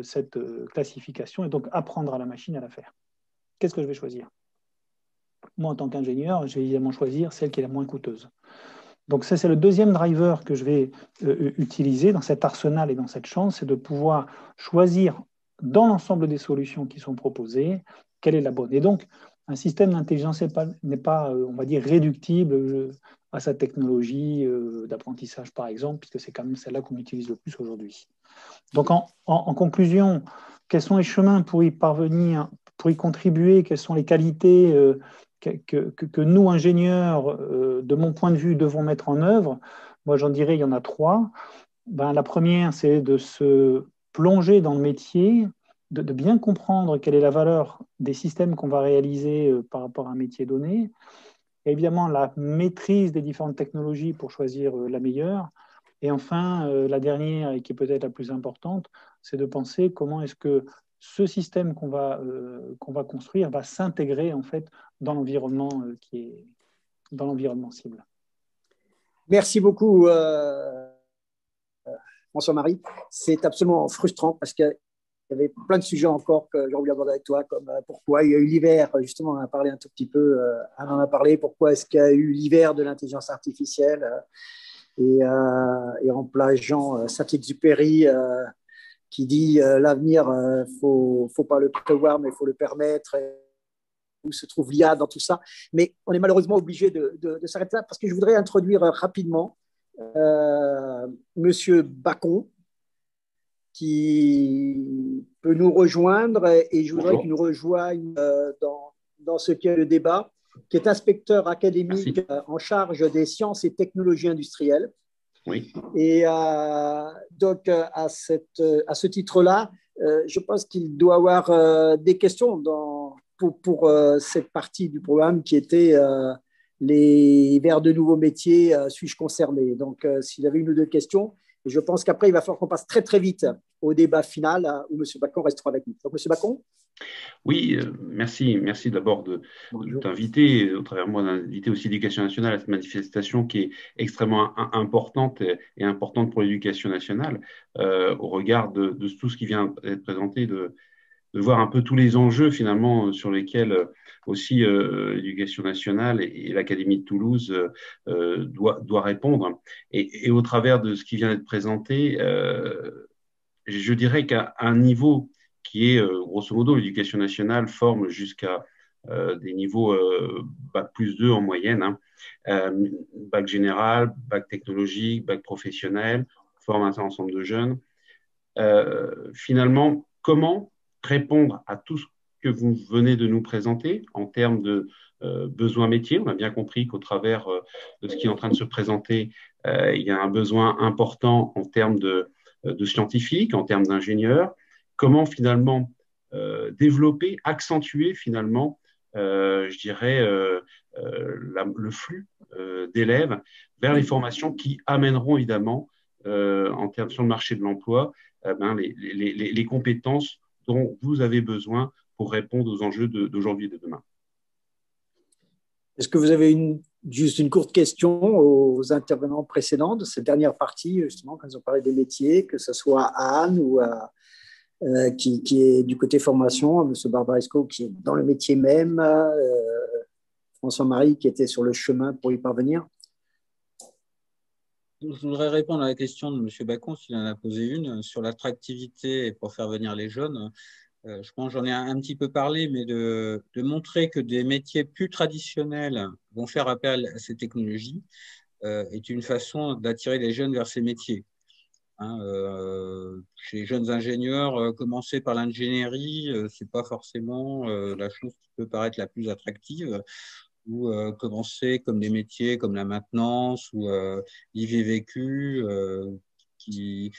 cette classification et donc apprendre à la machine à la faire. Qu'est-ce que je vais choisir? Moi, en tant qu'ingénieur, je vais évidemment choisir celle qui est la moins coûteuse. Donc ça, c'est le deuxième driver que je vais utiliser dans cet arsenal et dans cette chance, c'est de pouvoir choisir dans l'ensemble des solutions qui sont proposées, quelle est la bonne. Et donc, un système d'intelligence n'est pas, on va dire, réductible à sa technologie d'apprentissage, par exemple, puisque c'est quand même celle-là qu'on utilise le plus aujourd'hui. Donc, en conclusion, quels sont les chemins pour y parvenir, pour y contribuer, quelles sont les qualités que nous, ingénieurs, de mon point de vue, devons mettre en œuvre, moi j'en dirais il y en a 3. La première, c'est de se plonger dans le métier, de bien comprendre quelle est la valeur des systèmes qu'on va réaliser par rapport à un métier donné. Et évidemment, la maîtrise des différentes technologies pour choisir la meilleure. Et enfin, la dernière, et qui est peut-être la plus importante, c'est de penser comment est-ce que ce système qu'on va construire va s'intégrer en fait dans l'environnement dans l'environnement cible. Merci beaucoup, François-Marie. C'est absolument frustrant parce qu'il y avait plein de sujets encore que j'ai voulu aborder avec toi, comme pourquoi il y a eu l'hiver, justement, on en a parlé un tout petit peu, Anne en a parlé, pourquoi est-ce qu'il y a eu l'hiver de l'intelligence artificielle, et en plageant Saint-Exupéry, qui dit l'avenir, faut pas le prévoir, mais il faut le permettre. Où se trouve l'IA dans tout ça. Mais on est malheureusement obligé de s'arrêter là parce que je voudrais introduire rapidement Monsieur Bacon, qui peut nous rejoindre, et je voudrais qu'il nous rejoigne dans ce qu'est le débat, qui est inspecteur académique en charge des sciences et technologies industrielles. Oui. Et donc, à ce titre-là, je pense qu'il doit avoir des questions pour cette partie du programme qui était les vers de nouveaux métiers, suis-je concerné? Donc, s'il avait une ou deux questions, et je pense qu'après, il va falloir qu'on passe très, très vite au débat final où M. Bacon restera avec nous. Donc, M. Bacon? Oui, merci. Merci d'abord de t'inviter, au travers de moi, d'inviter aussi l'Éducation nationale à cette manifestation qui est extrêmement importante et importante pour l'Éducation nationale, au regard de tout ce qui vient d'être présenté, de voir un peu tous les enjeux finalement sur lesquels aussi l'Éducation nationale et l'Académie de Toulouse doit répondre. Et au travers de ce qui vient d'être présenté, je dirais qu'à un niveau qui est, grosso modo, l'Éducation nationale forme jusqu'à des niveaux Bac plus 2 en moyenne, Bac général, Bac technologique, Bac professionnel, forme un certain ensemble de jeunes. Finalement, comment répondre à tout ce que vous venez de nous présenter en termes de besoins métiers? On a bien compris qu'au travers de ce qui est en train de se présenter, il y a un besoin important en termes de scientifiques, en termes d'ingénieurs. Comment finalement développer, accentuer finalement, je dirais, le flux d'élèves vers les formations qui amèneront évidemment, en termes sur le marché de l'emploi, les compétences dont vous avez besoin pour répondre aux enjeux d'aujourd'hui et de demain. Est-ce que vous avez juste une courte question aux intervenants précédents de cette dernière partie, justement, quand ils ont parlé des métiers, que ce soit à Anne ou qui est du côté formation, M. Barbaresco qui est dans le métier même, François-Marie qui était sur le chemin pour y parvenir? Je voudrais répondre à la question de M. Bacon, s'il en a posé une, sur l'attractivité pour faire venir les jeunes. Je pense que j'en ai un petit peu parlé, mais de montrer que des métiers plus traditionnels vont faire appel à ces technologies est une façon d'attirer les jeunes vers ces métiers. Chez les jeunes ingénieurs, commencer par l'ingénierie, ce n'est pas forcément la chose qui peut paraître la plus attractive. Ou commencer comme des métiers comme la maintenance ou l'IVVQ, je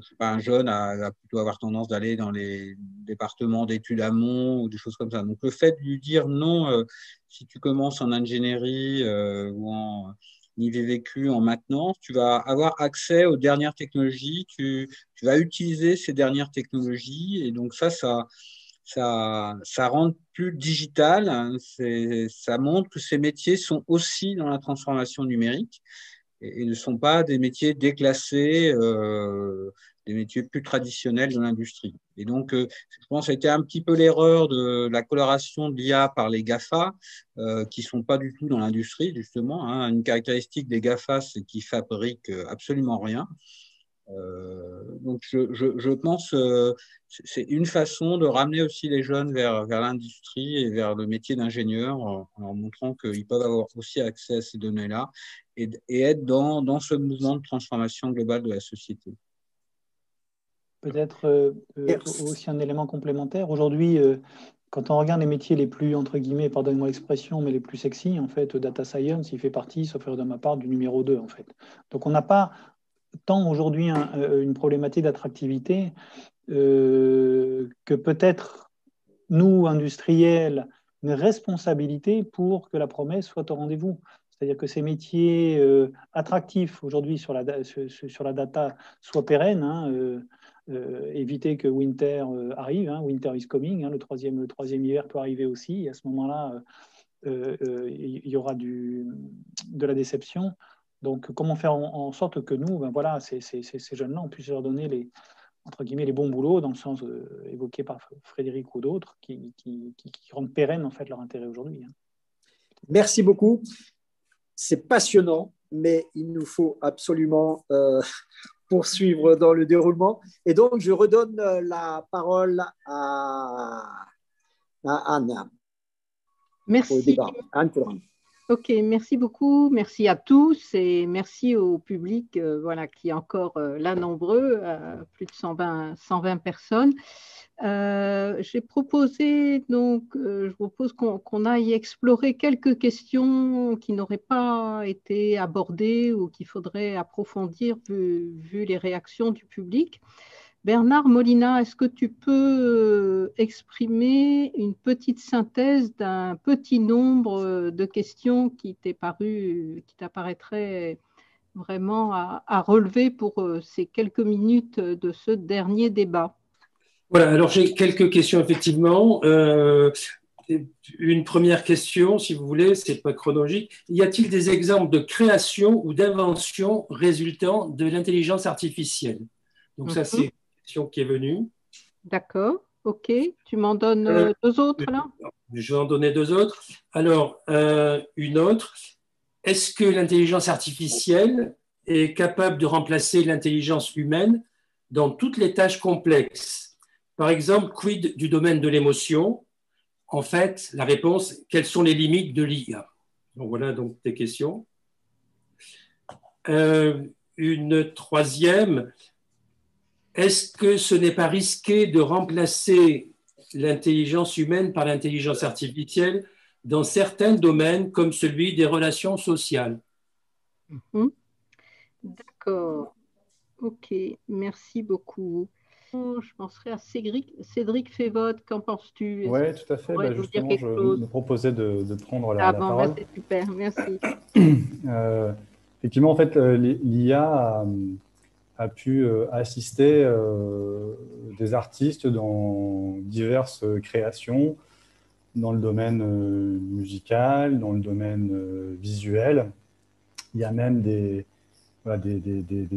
sais pas, un jeune va plutôt avoir tendance d'aller dans les départements d'études amont ou des choses comme ça. Donc, le fait de lui dire non, si tu commences en ingénierie ou en IVVQ, en maintenance, tu vas avoir accès aux dernières technologies, tu vas utiliser ces dernières technologies. Et donc, ça rend plus digital, hein, ça montre que ces métiers sont aussi dans la transformation numérique et ne sont pas des métiers déclassés, des métiers plus traditionnels de l'industrie. Et donc, je pense que c'était un petit peu l'erreur de la coloration de l'IA par les GAFA, qui ne sont pas du tout dans l'industrie, justement. Hein. Une caractéristique des GAFA, c'est qu'ils fabriquent absolument rien. Donc, je pense que c'est une façon de ramener aussi les jeunes vers l'industrie et vers le métier d'ingénieur en leur montrant qu'ils peuvent avoir aussi accès à ces données-là et être dans ce mouvement de transformation globale de la société. Peut-être aussi un élément complémentaire. Aujourd'hui, quand on regarde les métiers les plus, entre guillemets, pardonnez-moi l'expression, mais les plus sexy, en fait, data science, il fait partie, sauf erreur de ma part, du numéro 2, en fait. Donc, on n'a pas tant aujourd'hui une problématique d'attractivité que peut-être, nous, industriels, une responsabilité pour que la promesse soit au rendez-vous. C'est-à-dire que ces métiers attractifs aujourd'hui sur la data soient pérennes, hein, éviter que winter arrive, hein, winter is coming, hein, le troisième hiver peut arriver aussi, et à ce moment-là, il y aura de la déception. Donc, comment faire en sorte que nous, ben voilà, ces jeunes-là, on puisse leur donner entre guillemets, les bons boulots, dans le sens évoqué par Frédéric ou d'autres, qui rendent pérenne en fait leur intérêt aujourd'hui. Merci beaucoup. C'est passionnant, mais il nous faut absolument poursuivre dans le déroulement. Et donc, je redonne la parole à Anne. Merci. Au débat. Anne Coudrin. Ok, merci beaucoup. Merci à tous et merci au public voilà, qui est encore là nombreux, plus de 120 personnes. J'ai proposé, donc, je propose qu'on aille explorer quelques questions qui n'auraient pas été abordées ou qu'il faudrait approfondir vu les réactions du public. Bernard Molina, est-ce que tu peux exprimer une petite synthèse d'un petit nombre de questions qui t'apparaîtraient vraiment à relever pour ces quelques minutes de ce dernier débat? Voilà, alors j'ai quelques questions effectivement. Une première question, si vous voulez, c'est pas chronologique. Y a-t-il des exemples de création ou d'invention résultant de l'intelligence artificielle? Donc ça, c'est qui est venue. D'accord, ok. Tu m'en donnes deux autres là? Je vais en donner deux autres. Alors, une autre. Est-ce que l'intelligence artificielle est capable de remplacer l'intelligence humaine dans toutes les tâches complexes? Par exemple, quid du domaine de l'émotion? En fait, la réponse, quelles sont les limites de l'IA? Donc voilà donc des questions. Une troisième. Est-ce que ce n'est pas risqué de remplacer l'intelligence humaine par l'intelligence artificielle dans certains domaines comme celui des relations sociales? D'accord. Ok, merci beaucoup. Je penserai à Cédric Févote, qu'en penses-tu? Oui, tout à fait. Bah, justement, je me proposais de prendre la parole. C'est super, merci. Effectivement, en fait, l'IA a pu assister des artistes dans diverses créations, dans le domaine musical, dans le domaine visuel. Il y a même des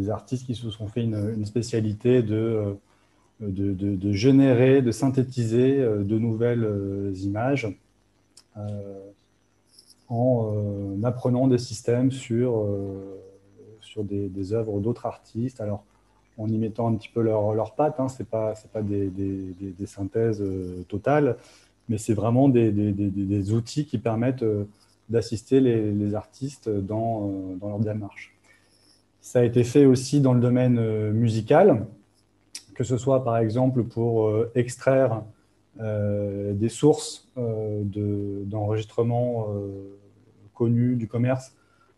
artistes qui se sont fait une spécialité de générer, de synthétiser de nouvelles images en apprenant des systèmes sur des œuvres d'autres artistes, alors en y mettant un petit peu leurs pattes, hein, c'est pas des synthèses totales, mais c'est vraiment des outils qui permettent d'assister les artistes dans leur démarche. Ça a été fait aussi dans le domaine musical, que ce soit par exemple pour extraire des sources d'enregistrement connus du commerce,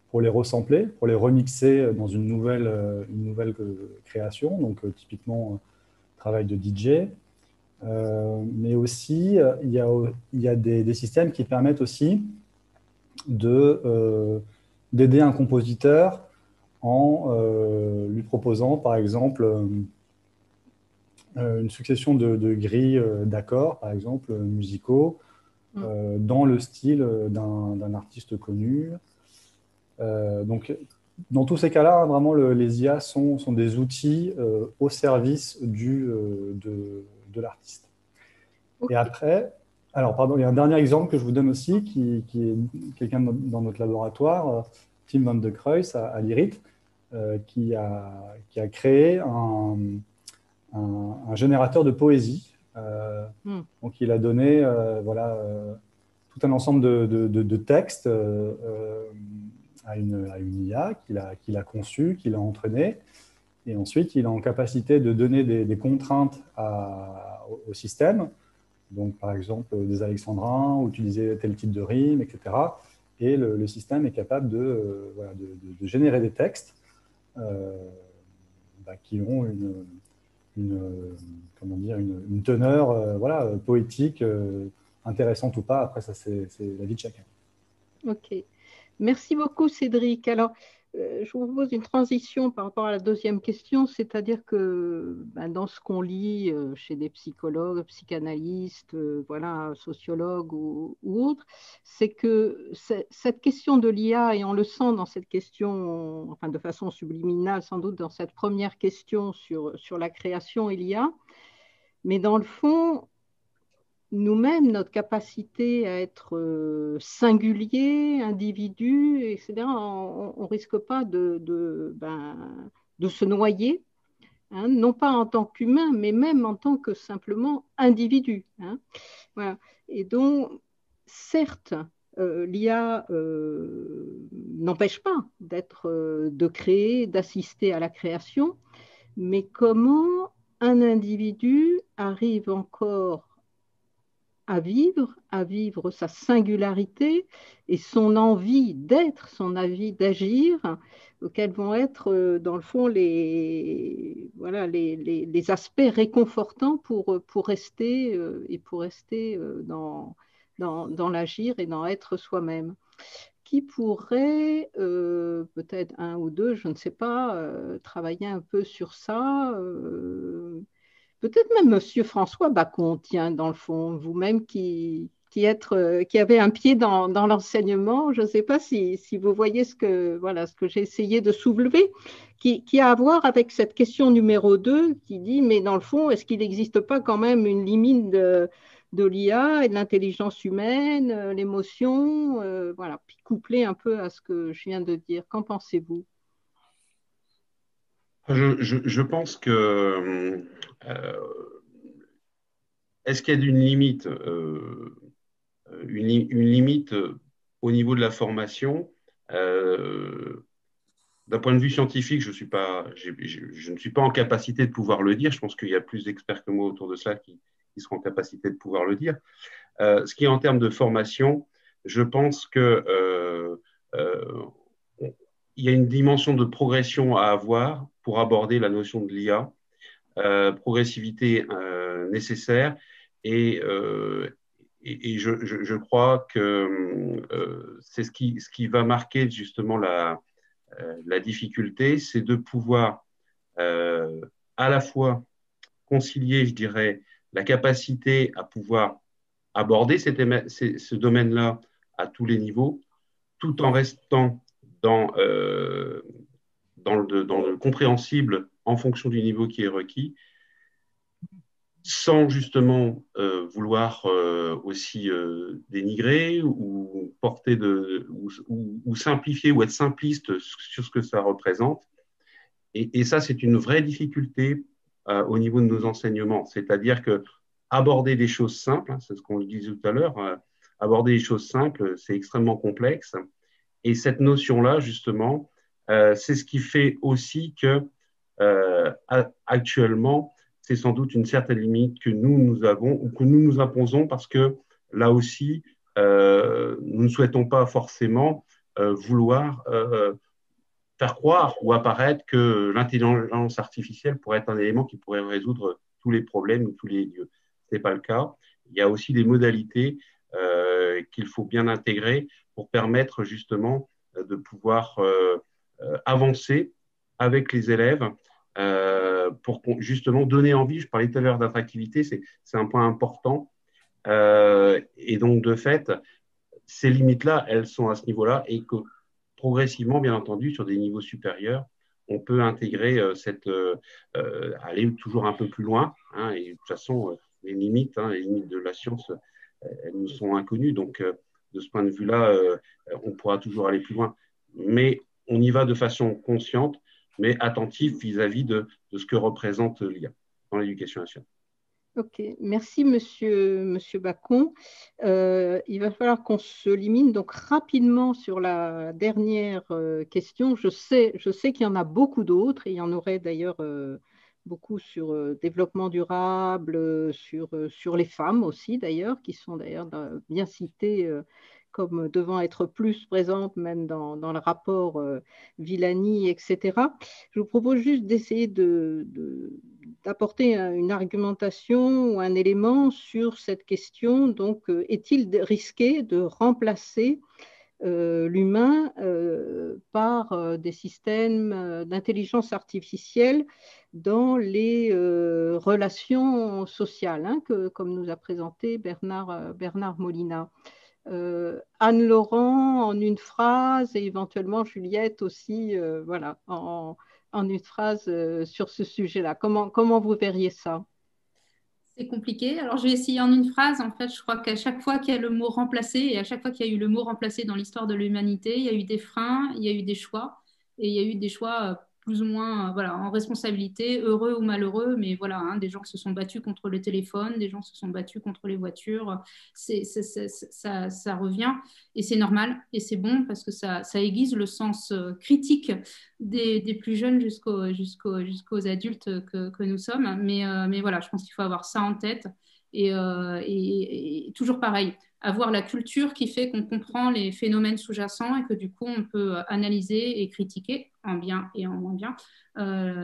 pour les resampler, pour les remixer dans une nouvelle création, donc typiquement travail de DJ. Mais aussi, il y a des systèmes qui permettent aussi d'aider un compositeur en lui proposant, par exemple, une succession de grilles d'accords, par exemple, musicaux, dans le style d'un artiste connu. Donc, dans tous ces cas-là, vraiment, les IA sont des outils au service de l'artiste. Okay. Et après, alors, pardon, il y a un dernier exemple que je vous donne aussi, qui est quelqu'un dans notre laboratoire, Tim van de Kruijs à l'IRIT, qui a créé un générateur de poésie. Donc, il a donné tout un ensemble de textes à une IA qu'il a conçue, qu'il a entraînée. Et ensuite, il est en capacité de donner des contraintes au système Donc, par exemple, des alexandrins, utiliser tel type de rime, etc. Et le système est capable de générer des textes qui ont une teneur poétique intéressante ou pas. Après, ça, c'est la vie de chacun. Ok. Merci beaucoup, Cédric. Alors, je vous propose une transition par rapport à la deuxième question, c'est-à-dire que dans ce qu'on lit chez des psychologues, psychanalystes, sociologues ou autres, c'est que cette question de l'IA, et on le sent dans cette question, enfin de façon subliminale sans doute, dans cette première question sur la création et l'IA, mais dans le fond, nous-mêmes, notre capacité à être singulier, individu, etc., on ne risque pas de se noyer, hein, non pas en tant qu'humain, mais même en tant que simplement individu. Hein. Voilà. Et donc, certes, l'IA n'empêche pas de créer, d'assister à la création, mais comment un individu arrive encore à vivre sa singularité et son envie d'être, son envie d'agir, quels vont être, dans le fond, les aspects réconfortants pour rester dans l'agir et dans être soi-même. Qui pourrait, peut-être un ou deux, je ne sais pas, travailler un peu sur ça peut-être même Monsieur François Bacon, tiens, dans le fond, vous-même qui avez un pied dans l'enseignement, je ne sais pas si vous voyez ce que j'ai essayé de soulever, qui a à voir avec cette question numéro 2, qui dit, mais dans le fond, est-ce qu'il n'existe pas quand même une limite de l'IA et de l'intelligence humaine, l'émotion, puis couplé un peu à ce que je viens de dire. Qu'en pensez-vous ? Je pense que est-ce qu'il y a une limite, une limite au niveau de la formation d'un point de vue scientifique, je ne suis pas en capacité de pouvoir le dire. Je pense qu'il y a plus d'experts que moi autour de ça qui seront en capacité de pouvoir le dire. Ce qui est en termes de formation, je pense que il y a une dimension de progression à avoir pour aborder la notion de l'IA, progressivité nécessaire, et je crois que c'est ce qui va marquer justement la difficulté, c'est de pouvoir à la fois concilier, je dirais, la capacité à pouvoir aborder ce domaine-là à tous les niveaux, tout en restant dans le compréhensible en fonction du niveau qui est requis, sans justement vouloir aussi dénigrer ou porter ou simplifier ou être simpliste sur ce que ça représente. Et ça, c'est une vraie difficulté au niveau de nos enseignements. C'est-à-dire que aborder des choses simples, c'est ce qu'on disait tout à l'heure, aborder des choses simples, c'est extrêmement complexe. Et cette notion-là, justement, c'est ce qui fait aussi que actuellement, c'est sans doute une certaine limite que nous avons ou que nous nous imposons parce que là aussi, nous ne souhaitons pas forcément vouloir faire croire ou apparaître que l'intelligence artificielle pourrait être un élément qui pourrait résoudre tous les problèmes ou tous les lieux. Ce n'est pas le cas. Il y a aussi des modalités qu'il faut bien intégrer pour permettre justement de pouvoir avancer avec les élèves pour justement donner envie. Je parlais tout à l'heure d'attractivité, c'est un point important. Et donc, de fait, ces limites-là, elles sont à ce niveau-là et que progressivement, bien entendu, sur des niveaux supérieurs, on peut intégrer aller toujours un peu plus loin. Hein, et de toute façon, les limites de la science, elles nous sont inconnues. Donc, de ce point de vue-là, on pourra toujours aller plus loin. Mais on y va de façon consciente, mais attentif vis-à-vis de ce que représente l'IA dans l'éducation nationale. Ok, merci Monsieur Bacon. Il va falloir qu'on se limite donc rapidement sur la dernière question. Je sais qu'il y en a beaucoup d'autres, et il y en aurait d'ailleurs beaucoup sur développement durable, sur les femmes aussi d'ailleurs, qui sont d'ailleurs bien citées comme devant être plus présentes même dans le rapport Villani, etc. Je vous propose juste d'essayer d'apporter une argumentation ou un élément sur cette question. Donc, est-il risqué de remplacer l'humain par des systèmes d'intelligence artificielle dans les relations sociales, hein, comme nous a présenté Bernard Molina. Anne-Laurent, en une phrase, et éventuellement Juliette aussi, voilà, en une phrase sur ce sujet-là. Comment vous verriez ça? C'est compliqué. Alors, je vais essayer en une phrase. En fait, je crois qu'à chaque fois qu'il y a le mot remplacé, et à chaque fois qu'il y a eu le mot remplacé dans l'histoire de l'humanité, il y a eu des freins, il y a eu des choix, et il y a eu des choix plus ou moins voilà, en responsabilité, heureux ou malheureux, mais voilà, hein, des gens qui se sont battus contre le téléphone, des gens qui se sont battus contre les voitures, ça revient, et c'est normal, et c'est bon, parce que ça aiguise le sens critique des plus jeunes jusqu'aux adultes que nous sommes, mais voilà, je pense qu'il faut avoir ça en tête, et toujours pareil, avoir la culture qui fait qu'on comprend les phénomènes sous-jacents et que du coup on peut analyser et critiquer en bien et en moins bien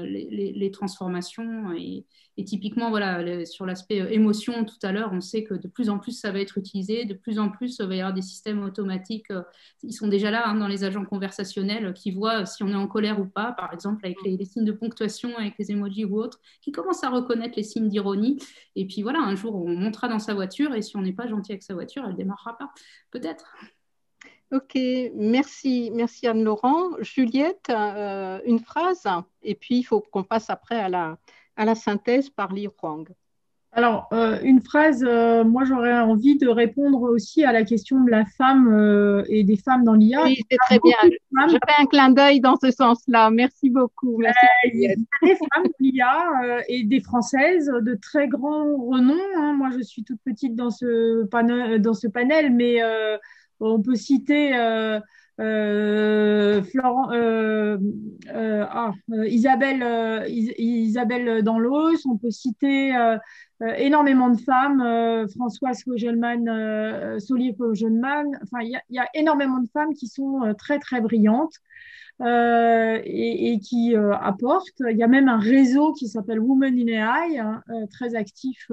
les transformations et typiquement voilà, sur l'aspect émotion tout à l'heure on sait que de plus en plus ça va être utilisé, de plus en plus il va y avoir des systèmes automatiques, ils sont déjà là hein, dans les agents conversationnels qui voient si on est en colère ou pas, par exemple avec les signes de ponctuation, avec les emojis ou autres, qui commencent à reconnaître les signes d'ironie et puis voilà, un jour on montera dans sa voiture et si on n'est pas gentil avec sa voiture, elle ne démarrera pas, peut-être. Ok, merci Anne-Laurent. Juliette, une phrase, et puis il faut qu'on passe après à la synthèse par Li Huang. Alors, une phrase, moi j'aurais envie de répondre aussi à la question de la femme et des femmes dans l'IA. Oui, c'est très bien. Je fais un clin d'œil dans ce sens-là. Merci beaucoup. Merci, il y a des femmes dans l'IA et des Françaises de très grand renom. Hein. Moi, je suis toute petite dans ce panel, mais on peut citer Isabelle Danlos, on peut citer énormément de femmes, Françoise Solier-Fogelman. Enfin, il y a énormément de femmes qui sont très, très brillantes et qui apportent. Il y a même un réseau qui s'appelle Women in AI, hein, très actif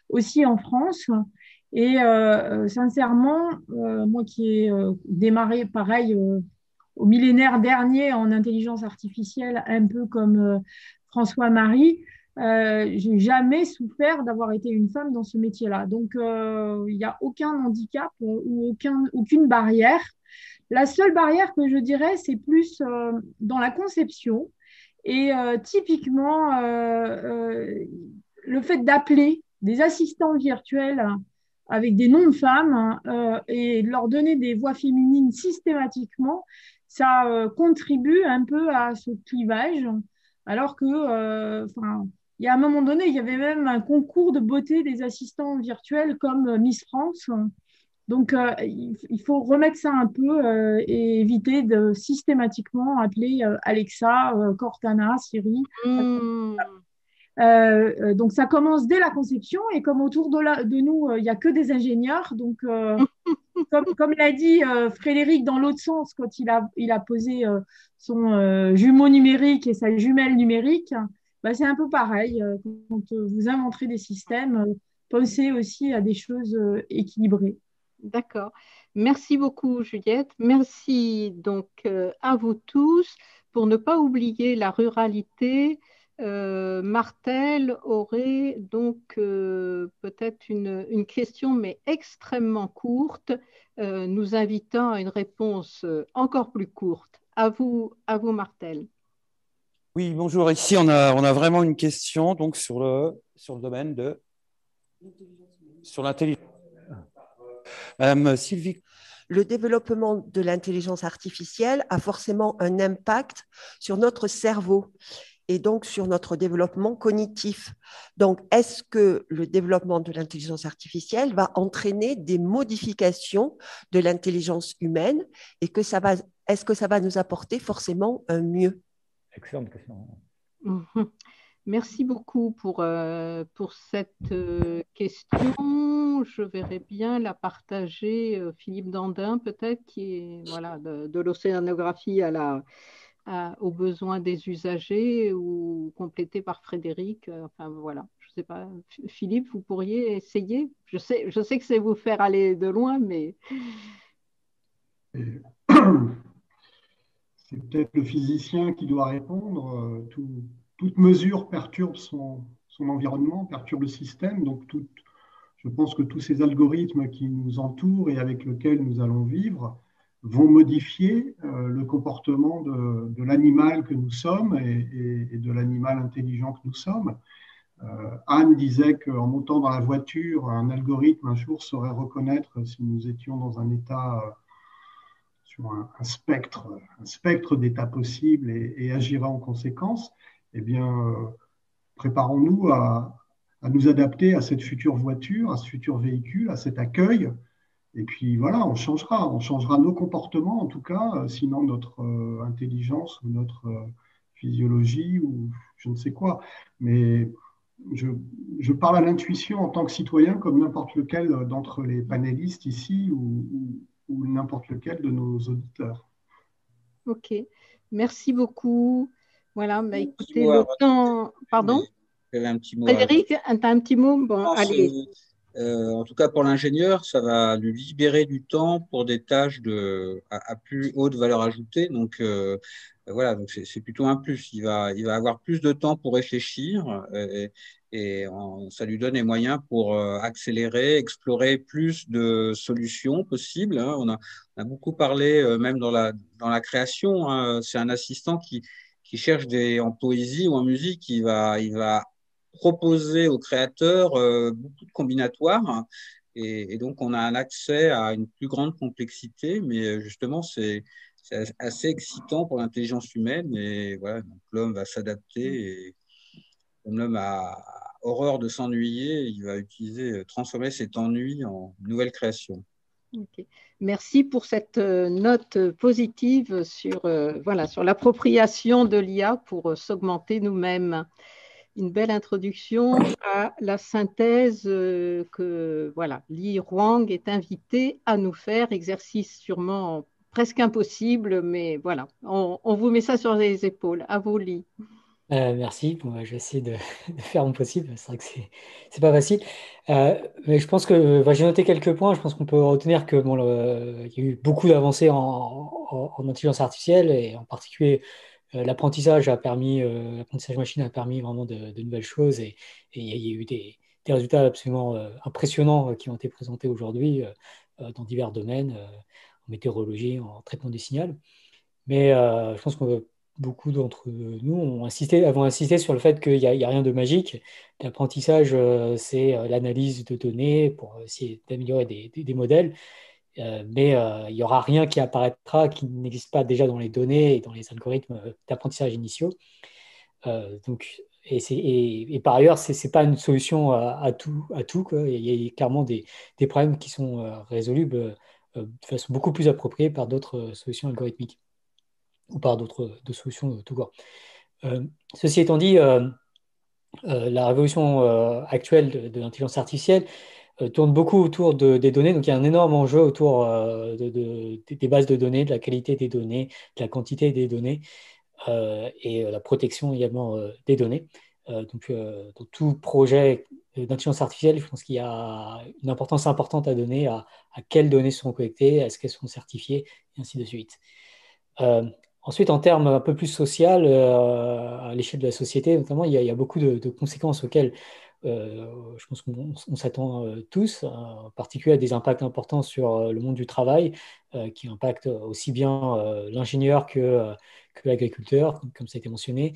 aussi en France. Et sincèrement, moi qui ai démarré pareil au millénaire dernier en intelligence artificielle, un peu comme François-Marie, j'ai jamais souffert d'avoir été une femme dans ce métier-là. Donc, il n'y a aucun handicap ou aucune barrière. La seule barrière que je dirais, c'est plus dans la conception. Et typiquement, le fait d'appeler des assistants virtuels avec des noms de femmes et de leur donner des voix féminines systématiquement, ça contribue un peu à ce clivage. Alors que, il y a un moment donné, il y avait même un concours de beauté des assistants virtuels comme Miss France. Donc, il faut remettre ça un peu et éviter de systématiquement appeler Alexa, Cortana, Siri. Donc, ça commence dès la conception et comme autour de nous, il n'y a que des ingénieurs. Donc, comme l'a dit Frédéric dans l'autre sens, quand il a posé son jumeau numérique et sa jumelle numérique, bah, c'est un peu pareil. Quand vous inventerez des systèmes, pensez aussi à des choses équilibrées. D'accord. Merci beaucoup, Juliette. Merci donc à vous tous. Pour ne pas oublier la ruralité, Martel aurait donc peut-être une question, mais extrêmement courte, nous invitant à une réponse encore plus courte. À vous, Martel. Oui, bonjour. Ici, on a vraiment une question donc, sur le domaine sur l'intelligence. Madame Sylvie. Le développement de l'intelligence artificielle a forcément un impact sur notre cerveau et donc sur notre développement cognitif. Donc, est-ce que le développement de l'intelligence artificielle va entraîner des modifications de l'intelligence humaine et est-ce que ça va nous apporter forcément un mieux? Excellente question. Merci beaucoup pour cette question. Je verrais bien la partager, Philippe Dandin, peut-être, qui est voilà, de l'océanographie aux besoins des usagers ou complété par Frédéric. Enfin, voilà, je ne sais pas. Philippe, vous pourriez essayer? Je sais que c'est vous faire aller de loin, mais... C'est peut-être le physicien qui doit répondre. Toute mesure perturbe son environnement, perturbe le système. Donc, je pense que tous ces algorithmes qui nous entourent et avec lesquels nous allons vivre vont modifier le comportement de l'animal que nous sommes et de l'animal intelligent que nous sommes. Anne disait qu'en montant dans la voiture, un algorithme un jour saurait reconnaître si nous étions dans un état... sur un spectre d'états possibles et agira en conséquence, eh bien, préparons-nous à nous adapter à cette future voiture, à ce futur véhicule, à cet accueil. Et puis voilà, on changera nos comportements en tout cas, sinon notre intelligence ou notre physiologie ou je ne sais quoi. Mais je parle à l'intuition en tant que citoyen comme n'importe lequel d'entre les panélistes ici ou n'importe lequel de nos auditeurs. Ok, merci beaucoup. Voilà, bah, écoutez, le temps... Pardon? J'avais un petit mot. Frédéric, tu as un petit mot? Bon, allez. En tout cas, pour l'ingénieur, ça va lui libérer du temps pour des tâches à plus haute valeur ajoutée. Donc, voilà, donc c'est plutôt un plus. Il va avoir plus de temps pour réfléchir ça lui donne les moyens pour accélérer, explorer plus de solutions possibles. Hein. On a beaucoup parlé, même dans la création. Hein. C'est un assistant qui cherche en poésie ou en musique, il va proposer aux créateurs beaucoup de combinatoires et donc on a un accès à une plus grande complexité, mais justement c'est assez excitant pour l'intelligence humaine et voilà, donc l'homme va s'adapter et comme l'homme a horreur de s'ennuyer, il va transformer cet ennui en nouvelle création. Okay. Merci pour cette note positive sur l'appropriation de l'IA pour s'augmenter nous-mêmes. Une belle introduction à la synthèse que Li Huang est invité à nous faire, exercice sûrement presque impossible, mais voilà, on vous met ça sur les épaules. À vous, Li. Merci. Bon, je vais essayer de faire mon possible. C'est vrai que c'est pas facile. Mais je pense que j'ai noté quelques points. Je pense qu'on peut retenir que il y a eu beaucoup d'avancées en intelligence artificielle et en particulier l'apprentissage machine a permis vraiment de nouvelles choses et il y a eu des résultats absolument impressionnants qui ont été présentés aujourd'hui dans divers domaines, en météorologie, en traitement du signal. Mais je pense que beaucoup d'entre nous avons insisté sur le fait qu'il n'y a rien de magique. L'apprentissage, c'est l'analyse de données pour essayer d'améliorer des modèles. Mais il n'y aura rien qui apparaîtra qui n'existe pas déjà dans les données et dans les algorithmes d'apprentissage initiaux. Et par ailleurs, ce n'est pas une solution à tout, quoi. Il y a clairement des problèmes qui sont résolus de façon beaucoup plus appropriée par d'autres solutions algorithmiques ou par d'autres solutions de tout genre. Ceci étant dit, la révolution actuelle de l'intelligence artificielle tourne beaucoup autour des données. Donc, il y a un énorme enjeu autour des bases de données, de la qualité des données, de la quantité des données et la protection également des données. Donc, dans tout projet d'intelligence artificielle, je pense qu'il y a une importance importante à donner à quelles données seront collectées, est-ce qu'elles seront certifiées, et ainsi de suite. Ensuite, en termes un peu plus social, à l'échelle de la société, notamment, il y a beaucoup de conséquences auxquelles je pense qu'on s'attend tous, en particulier à des impacts importants sur le monde du travail, qui impactent aussi bien l'ingénieur que l'agriculteur, comme ça a été mentionné.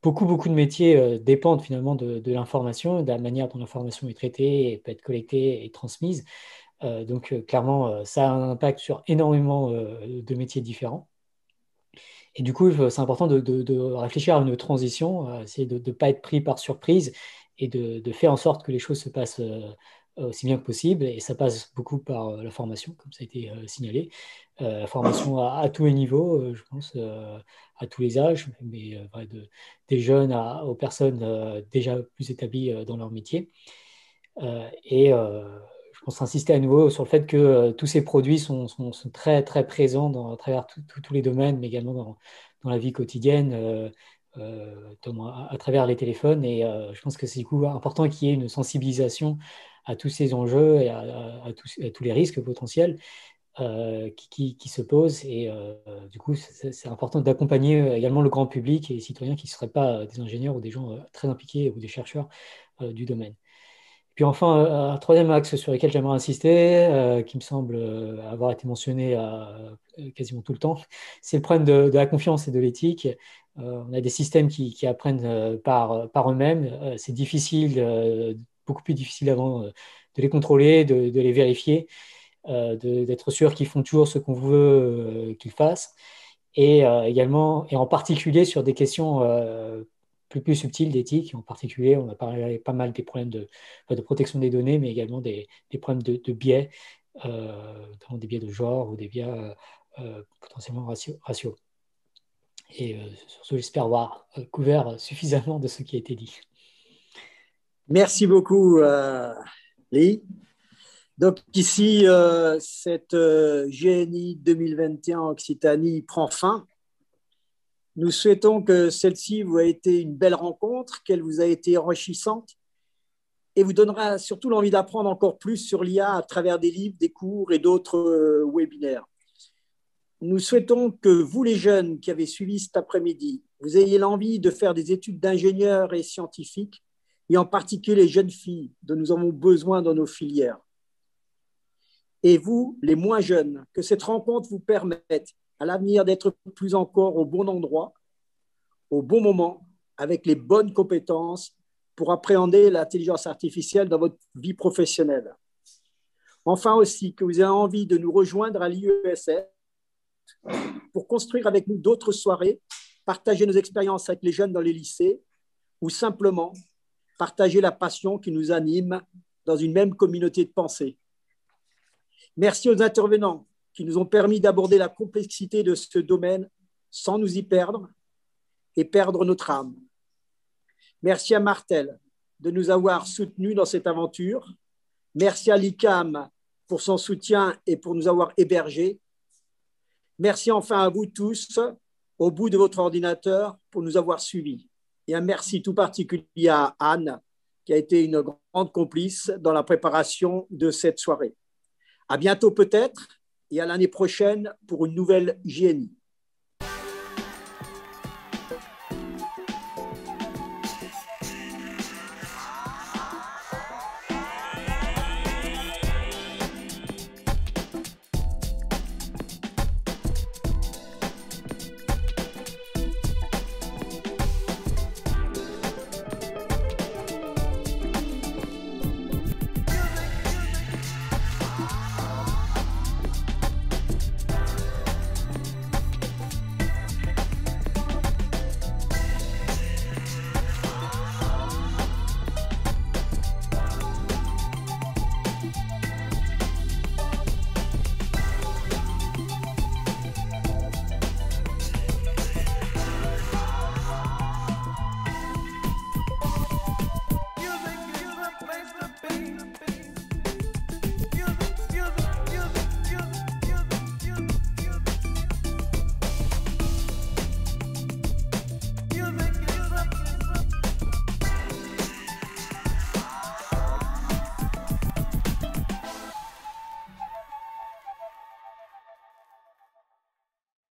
Beaucoup de métiers dépendent finalement de l'information, de la manière dont l'information est traitée et peut être collectée et transmise. Donc, clairement, ça a un impact sur énormément de métiers différents. Et du coup, c'est important de réfléchir à une transition, essayer de ne pas être pris par surprise et de faire en sorte que les choses se passent aussi bien que possible. Et ça passe beaucoup par la formation, comme ça a été signalé. La formation à tous les niveaux, je pense, à tous les âges, mais des jeunes aux personnes déjà plus établies dans leur métier. Je pense insister à nouveau sur le fait que tous ces produits sont très, très présents à travers tous les domaines, mais également dans la vie quotidienne, à travers les téléphones. Et je pense que c'est du coup important qu'il y ait une sensibilisation à tous ces enjeux et à tous les risques potentiels qui se posent. Et du coup, c'est important d'accompagner également le grand public et les citoyens qui ne seraient pas des ingénieurs ou des gens très impliqués ou des chercheurs du domaine. Puis enfin, un troisième axe sur lequel j'aimerais insister, qui me semble avoir été mentionné quasiment tout le temps, c'est le problème de la confiance et de l'éthique. On a des systèmes qui apprennent par eux-mêmes. C'est difficile, beaucoup plus difficile avant de les contrôler, de les vérifier, d'être sûr qu'ils font toujours ce qu'on veut qu'ils fassent. Et également, et en particulier sur des questions plus subtiles d'éthique. En particulier, on a parlé pas mal des problèmes de protection des données, mais également des problèmes de biais, notamment des biais de genre ou des biais potentiellement raciaux. Et sur ce, j'espère avoir couvert suffisamment de ce qui a été dit. Merci beaucoup, Lee. Donc ici, cette GNI 2021 en Occitanie prend fin. Nous souhaitons que celle-ci vous ait été une belle rencontre, qu'elle vous a été enrichissante et vous donnera surtout l'envie d'apprendre encore plus sur l'IA à travers des livres, des cours et d'autres webinaires. Nous souhaitons que vous, les jeunes qui avez suivi cet après-midi, vous ayez l'envie de faire des études d'ingénieurs et scientifiques, et en particulier les jeunes filles dont nous avons besoin dans nos filières. Et vous, les moins jeunes, que cette rencontre vous permette à l'avenir d'être plus encore au bon endroit, au bon moment, avec les bonnes compétences pour appréhender l'intelligence artificielle dans votre vie professionnelle. Enfin aussi, que vous ayez envie de nous rejoindre à l'IESF pour construire avec nous d'autres soirées, partager nos expériences avec les jeunes dans les lycées ou simplement partager la passion qui nous anime dans une même communauté de pensée. Merci aux intervenants qui nous ont permis d'aborder la complexité de ce domaine sans nous y perdre et perdre notre âme. Merci à Martel de nous avoir soutenus dans cette aventure. Merci à l'ICAM pour son soutien et pour nous avoir hébergés. Merci enfin à vous tous, au bout de votre ordinateur, pour nous avoir suivis. Et un merci tout particulier à Anne, qui a été une grande complice dans la préparation de cette soirée. À bientôt peut-être et à l'année prochaine pour une nouvelle GNI.